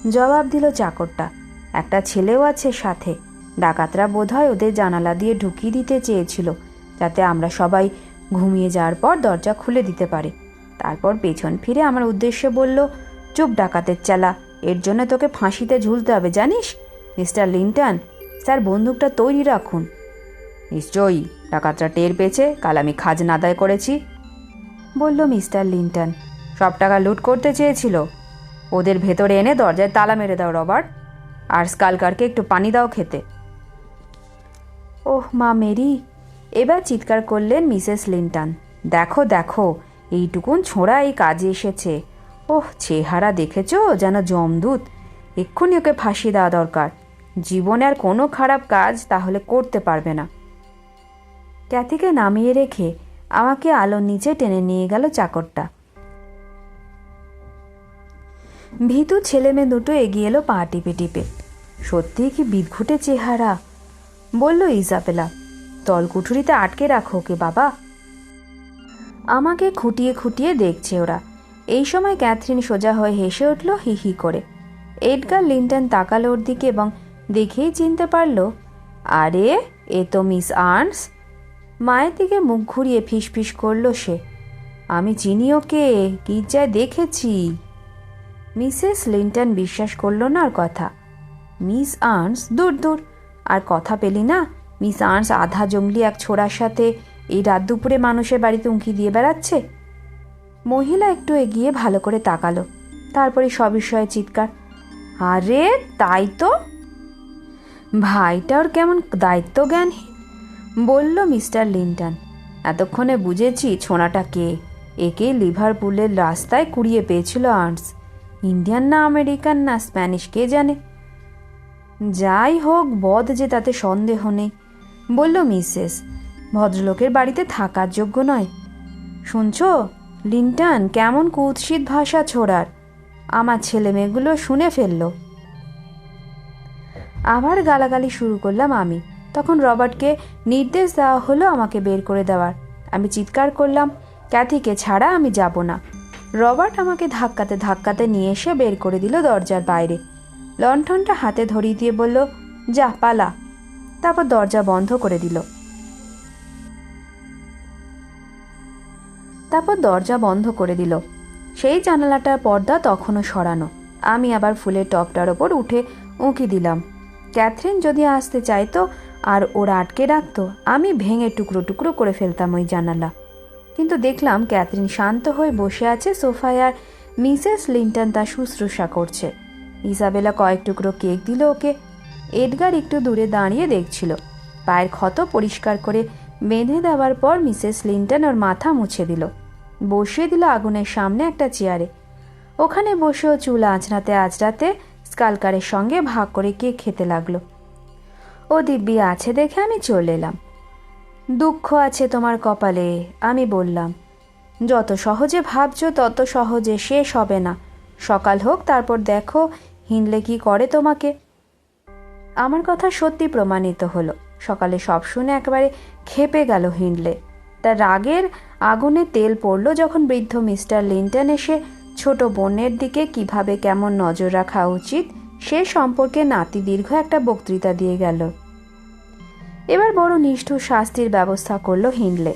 জবাব দিল চাকরটা। একটা ছেলেও আছে সাথে। ডাকাতরা বোধহয় ওদের জানালা দিয়ে ঢুকিয়ে দিতে চেয়েছিল, যাতে আমরা সবাই ঘুমিয়ে যাওয়ার পর দরজা খুলে দিতে পারে। তারপর পেছন ফিরে আমার উদ্দেশ্যে বলল, চুপ ডাকাতের চালা, এর জন্য তোকে ফাঁসিতে ঝুলতে হবে জানিস। মিস্টার লিন্টন, স্যার বন্দুকটা তৈরি রাখুন। নিশ্চয়ই, ডাকাতরা টের পেয়েছে কাল আমি খাজনা আদায় করেছি, বলল মিস্টার লিন্টন। সব টাকা লুট করতে চেয়েছিল। ওদের ভেতরে এনে দরজায় তালা মেরে দাও রবার্ট, আর স্কালকারকে একটু পানি দাও খেতে। ওহ মা মেরি, এবার চিৎকার করলেন মিসেস লিন্টন। দেখো দেখো, এইটুকুন ছোঁড়া এই কাজে এসেছে। ওহ, চেহারা দেখেছ যেন যমদূত। এক্ষুনি ওকে ফাঁসি দেওয়া দরকার। জীবনে আর কোনো খারাপ কাজ তাহলে করতে পারবে না। ক্যাথিকে নামিয়ে রেখে আমাকে আলোর নিচে টেনে নিয়ে গেল চাকরটা। ভীতু ছেলে মেয়ে দুটো এগিয়ে এলো পা টিপে টিপে। সত্যিই কি বিদঘুটে চেহারা, বলল ইজাবেলা। তলকুঠুরিতে আটকে রাখো ওকে বাবা। আমাকে খুঁটিয়ে খুঁটিয়ে দেখছে ওরা। এই সময় ক্যাথরিন সোজা হয়ে হেসে উঠল হি হি করে। এডগার লিন্টন তাকালো ওর দিকে এবং দেখেই চিনতে পারল, আরে এ তো মিস আর্নস। মায়ের দিকে মুখ ঘুরিয়ে ফিসফিস করল সে, আমি চিনি ওকে, গির্জায় দেখেছি। মিসেস লিন্টন বিশ্বাস করল না আর কথা। Miss earns? দূর দূর, আর কথা পেলি না? মিস আর্নস আধা জঙ্গলি এক ছোড়ার সাথে এই রাত দুপুরে মানুষের বাড়িতে উঁকি দিয়ে বেড়াচ্ছে। মহিলা একটু এগিয়ে ভালো করে তাকালো, তারপরে সবিষয়ে চিৎকার, আরে তাই তো, ভাইটা ওর কেমন দায়িত্ব জ্ঞানহীন, বলল মিস্টার লিন্টন। এতক্ষণে বুঝেছি ছোঁড়াটা কে। একে লিভারপুলের রাস্তায় কুড়িয়ে পেয়েছিল আর্নস। ইন্ডিয়ান না আমেরিকান না স্প্যানিশ কে জানে। যাই হোক, বদ যে তাতে সন্দেহ নেই, বলল মিসেস। ভদ্রলোকের বাড়িতে থাকার যোগ্য নয়। শুনছ লিন্টন, কেমন কুৎসিত ভাষা ছোড়ার। আমার ছেলে মেয়েগুলো শুনে ফেলল। আবার গালাগালি শুরু করলাম আমি। তখন রবার্টকে নির্দেশ দেওয়া হলো আমাকে বের করে দেওয়ার। আমি চিৎকার করলাম, ক্যাথিকে ছাড়া আমি যাব না। রবার্ট আমাকে ধাক্কাতে ধাক্কাতে নিয়ে এসে বের করে দিল দরজার বাইরে। লণ্ঠনটা হাতে ধরিয়ে দিয়ে বলল, যা পালা। তারপর দরজা বন্ধ করে দিল। সেই জানালাটার পর্দা তখনও সরানো। আমি আবার ফুলের টপটার ওপর উঠে উঁকি দিলাম। ক্যাথরিন যদি আসতে চাইতো আর ওরা আটকে রাখতো, আমি ভেঙে টুকরো টুকরো করে ফেলতাম ওই জানালা। কিন্তু দেখলাম ক্যাথরিন শান্ত হয়ে বসে আছে সোফায়, আর মিসেস লিন্টন তা শুশ্রূষা করছে। ইসাবেলা কয়েক টুকরো কেক দিল ওকে। এডগার একটু দূরে দাঁড়িয়ে দেখছিল। পায়ের ক্ষত পরিষ্কার করে বেঁধে দেওয়ার পর মিসেস লিন্টন ওর মাথা মুছে দিল, বসিয়ে দিল আগুনের সামনে একটা চেয়ারে। ওখানে বসেও চুল আঁচড়াতে আঁচড়াতে স্কালকারের সঙ্গে ভাগ করে কেক খেতে লাগলো। ও দিব্যি আছে দেখে আমি চলে এলাম। দুঃখ আছে তোমার কপালে, আমি বললাম। যত সহজে ভাবছো তত সহজে শেষ হবে না। সকাল হোক, তারপর দেখো হিনলে কি করে তোমাকে। আমার কথা সত্যি প্রমাণিত হলো। সকালে সব শুনে একেবারে ক্ষেপে গেল হিনলে। তার রাগের আগুনে তেল পড়ল যখন বৃদ্ধ মিস্টার লিন্টন এসে ছোট বোনের দিকে কিভাবে কেমন নজর রাখা উচিত সে সম্পর্কে নাতি দীর্ঘ একটা বক্তৃতা দিয়ে গেল। এবার বড় নিষ্ঠুর শাস্তির ব্যবস্থা করল হিনলে।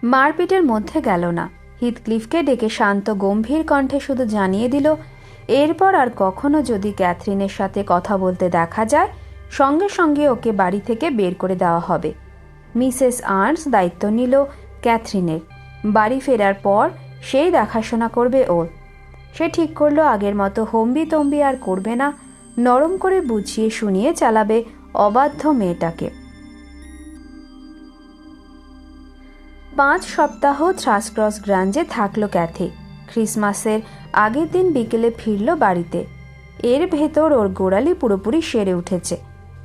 মারপিটের মধ্যে গেল না। হিথক্লিফকে ডেকে শান্ত গম্ভীর কণ্ঠে শুধু জানিয়ে দিল, এরপর আর কখনো যদি ক্যাথরিনের সাথে কথা বলতে দেখা যায়, সঙ্গে সঙ্গে ওকে বাড়ি থেকে বের করে দেওয়া হবে। মিসেস আর্নস দায়িত্ব নিল ক্যাথরিনের। বাড়ি ফেরার পর সেই দেখাশোনা করবে ওর। সে ঠিক করলো আগের মতো হম্বি তম্বি আর করবে না, নরম করে বুঝিয়ে শুনিয়ে চালাবে অবাধ্য মেয়েটাকে। 5 সপ্তাহ থ্রাসক্রস গ্রাঞ্জে থাকলো ক্যাথি। ক্রিসমাসের আগের দিন বিকেলে ফিরল বাড়িতে। এর ভেতর ওর গোড়ালি পুরোপুরি সেরে উঠেছে।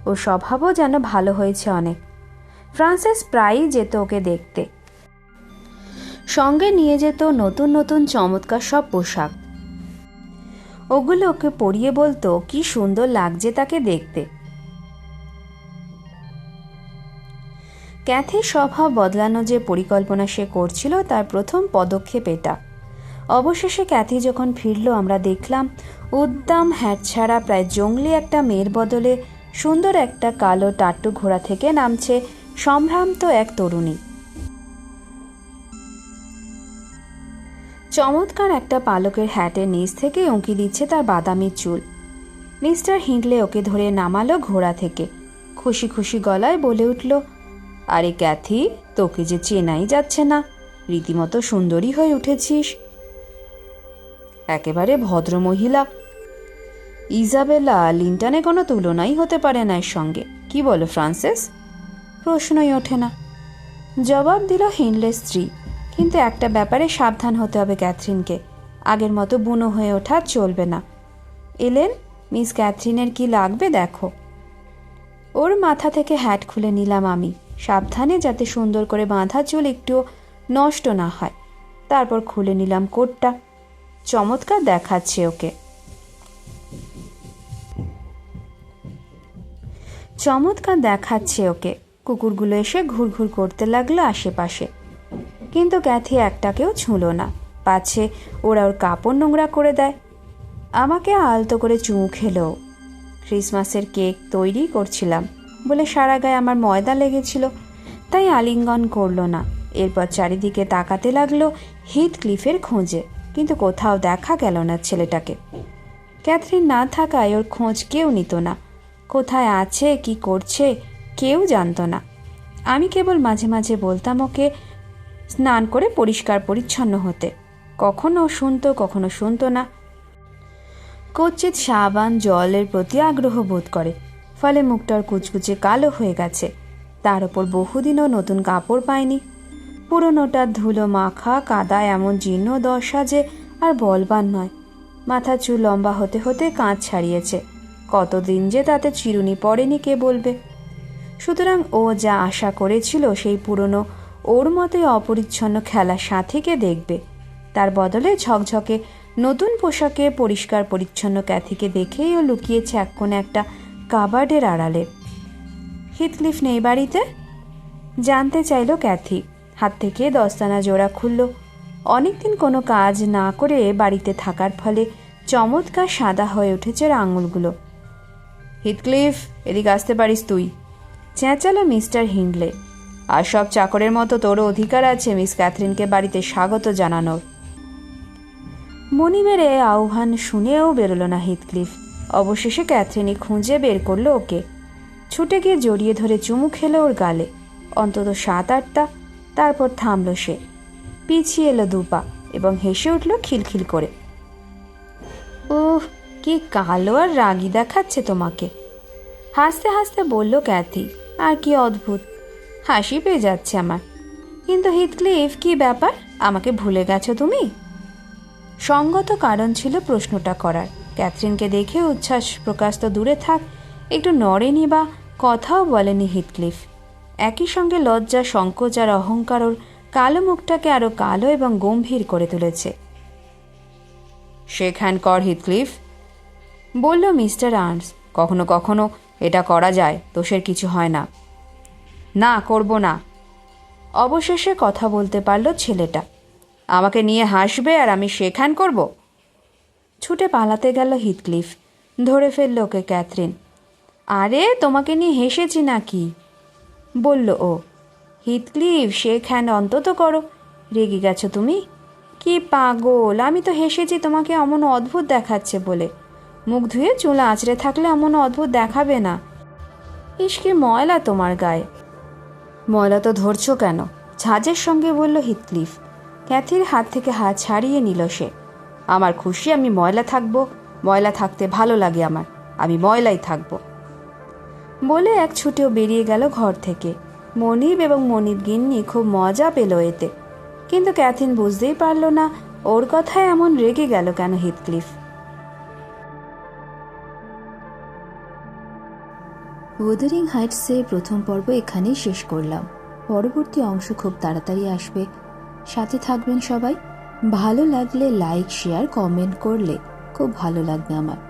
ওর স্বভাবও যেন ভালো হয়েছে অনেক। ফ্রান্সিস প্রায়ই যেত ওকে দেখতে। সঙ্গে নিয়ে যেত নতুন নতুন চমৎকার সব পোশাক। ওগুলো ওকে পরিয়ে বলতো কি সুন্দর লাগছে তাকে দেখতে। ক্যাথির স্বভাব বদলানো যে পরিকল্পনা সে করছিল তার প্রথম পদক্ষেপ এটা। অবশেষে ক্যাথি যখন ফিরল আমরা দেখলাম উদ্দাম হ্যাট ছাড়া প্রায় জঙ্গলি একটা মেয়ের বদলে সুন্দর একটা কালো টাট্টু ঘোড়া থেকে নামছে সম্ভ্রান্ত এক তরুণী। চমৎকার একটা পালকের হ্যাটের নিচ থেকে উঁকি দিচ্ছে তার বাদামি চুল। মিস্টার হিন্ডলে ওকে ধরে নামালো ঘোড়া থেকে। খুশি খুশি গলায় বলে উঠল, আরে ক্যাথি, তোকে যে চেনাই যাচ্ছে না, রীতিমতো সুন্দরী হয়ে উঠেছিস। একেবারে ভদ্রমহিলা। ইজাবেলা লিন্টনে কোনো তুলনাই হতে পারে না এর সঙ্গে। কি বলো ফ্রান্সিস? প্রশ্নই ওঠে না। জবাব দিল হিন্ডলের স্ত্রী। কিন্তু একটা ব্যাপারে সাবধান হতে হবে ক্যাথরিনকে। আগের মতো বুনো হয়ে ওঠা চলবে না। এলেন, মিস ক্যাথরিনের কি লাগবে দেখো। ওর মাথা থেকে হ্যাট খুলে নিলাম আমি, সাবধানে যাতে সুন্দর করে বাঁধা চুল একটুও নষ্ট না হয়। তারপর খুলে নিলাম কোটটা। চমৎকার দেখাচ্ছে ওকে। কুকুরগুলো এসে ঘুরঘুর করতে লাগলো আশেপাশে। কিন্তু ক্যাথি একটাকেও ছুঁলো না, পাছে ওরা ওর কাপড় নোংরা করে দেয়। আমাকে আলতো করে চুমু খেলো। ক্রিসমাসের কেক তৈরি করছিলাম বলে সারা গায়ে আমার ময়দা লেগেছিল, তাই আলিঙ্গন করলো না। এরপর চারিদিকে তাকাতে লাগলো হিথক্লিফের খোঁজে, কিন্তু কোথাও দেখা গেল না ছেলেটাকে। ক্যাথরিন না থাকায় ওর খোঁজ কেউ নিত না। কোথায় আছে, কি করছে, কেউ জানত না। আমি কেবল মাঝে মাঝে বলতাম ওকে স্নান করে পরিষ্কার পরিচ্ছন্ন হতে। কখনো শুনতো, কখনো শুনতো না। কচ্ছিৎ সাবান জলের প্রতি আগ্রহ বোধ করে, ফলে মুখটার কুচকুচে কালো হয়ে গেছে। তার ওপর বহুদিনও নতুন কাপড় পায়নি। পুরনোটার ধুলো মাখা কাদা এমন জীর্ণ দশা যে আর বলবার নয়। মাথা চুল লম্বা হতে হতে কাঁচ ছাড়িয়েছে। কতদিন যে তাতে চিরুনি পড়েনি কে বলবে। সুতরাং ও যা আশা করেছিল সেই পুরনো ওর মতোই অপরিচ্ছন্ন খেলার সাথীকে দেখবে, তার বদলে ঝকঝকে নতুন পোশাকে পরিষ্কার পরিচ্ছন্ন ক্যাথিকে দেখেই ও লুকিয়েছে এক কোণে একটা কাবার্ডের আড়ালে। হিথক্লিফ নেই বাড়িতে? জানতে চাইল ক্যাথি। হাত থেকে দস্তানা জোড়া খুলল। অনেকদিন কোনো কাজ না করে বাড়িতে থাকার ফলে চমৎকার সাদা হয়ে উঠেছে ওর আঙুলগুলো। হিথক্লিফ, এদিকে আসতে পারিস তুই, চেঁচালো মিস্টার হিন্ডলে। আর সব চাকরের মতো তোরও অধিকার আছে মিস ক্যাথরিনকে বাড়িতে স্বাগত জানানোর। মনিবের আহ্বান শুনেও বেরোলো না হিথক্লিফ। অবশেষে ক্যাথরিনই খুঁজে বের করলো ওকে। ছুটে গিয়ে জড়িয়ে ধরে চুমু খেলো ওর গালে, অন্তত 7-8টা। তারপর থামলো সে, পিছিয়ে এলো 2 পা এবং হেসে উঠল খিলখিল করে। ওহ, কি কালো আর রাগী দেখাচ্ছে তোমাকে। হাসতে হাসতে বলল ক্যাথি। আর কি অদ্ভুত, হাসি পেয়ে যাচ্ছে আমার। কিন্তু হিথক্লিফ, কি ব্যাপার, আমাকে ভুলে গেছো তুমি? সঙ্গত কারণ ছিল প্রশ্নটা করার। ক্যাথরিনকে দেখে উচ্ছ্বাস প্রকাশ তো দূরে থাক, একটু নড়েনি বা কথাও বলেনি হিথক্লিফ। একই সঙ্গে লজ্জা, সংকোচ আর অহংকার ওর কালো মুখটাকে আরো কালো এবং গম্ভীর করে তুলেছে। শেক হ্যান্ড কর হিথক্লিফ, বলল মিস্টার আর্নস। কখনো কখনো এটা করা যায়, দোষের কিছু হয় না। না, করব না। অবশেষে কথা বলতে পারল ছেলেটা। আমাকে নিয়ে হাসবে আর আমি শেক হ্যান্ড করব? ছুটে পালাতে গেল হিথক্লিফ। ধরে ফেলল ওকে ক্যাথরিন। আরে, তোমাকে নিয়ে হেসেছি নাকি, বলল ও। হিথক্লিফ, শেক হ্যান্ড অন্তত করো। রেগে গেছো তুমি? কি পাগল, আমি তো হেসেছি তোমাকে অমন অদ্ভুত দেখাচ্ছে বলে। মুখ ধুয়ে চুল আঁচড়ে থাকলে অমন অদ্ভুত দেখাবে না। ইসকে ময়লা তোমার গায়ে। ময়লা তো ধরছো কেন, ঝাঁঝের সঙ্গে বলল হিথক্লিফ। ক্যাথির হাত থেকে হাত ছাড়িয়ে নিল সে। আমার খুশি, আমি ময়লা থাকবো। ময়লা থাকতে ভালো লাগে আমার, আমি ময়লাই থাকবো বলে এক ছুটেও বেরিয়ে গেল ঘর থেকে। মনিব এবং মনিব গিন্নি খুব মজা পেল এতে, কিন্তু ক্যাথিন বুঝতেই পারল না ওর কথায় এমন রেগে গেল কেন হিথক্লিফ। উদারিং হাইটসের প্রথম পর্ব এখানেই শেষ করলাম। পরবর্তী অংশ খুব তাড়াতাড়ি আসবে, সাথে থাকবেন সবাই। ভালো লাগলে লাইক, শেয়ার, কমেন্ট করলে খুব ভালো লাগবে আমার।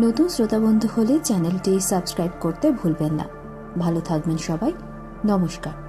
নতুন শ্রোতাবন্ধু হলে চ্যানেলটি সাবস্ক্রাইব করতে ভুলবেন না। ভালো থাকবেন সবাই। নমস্কার।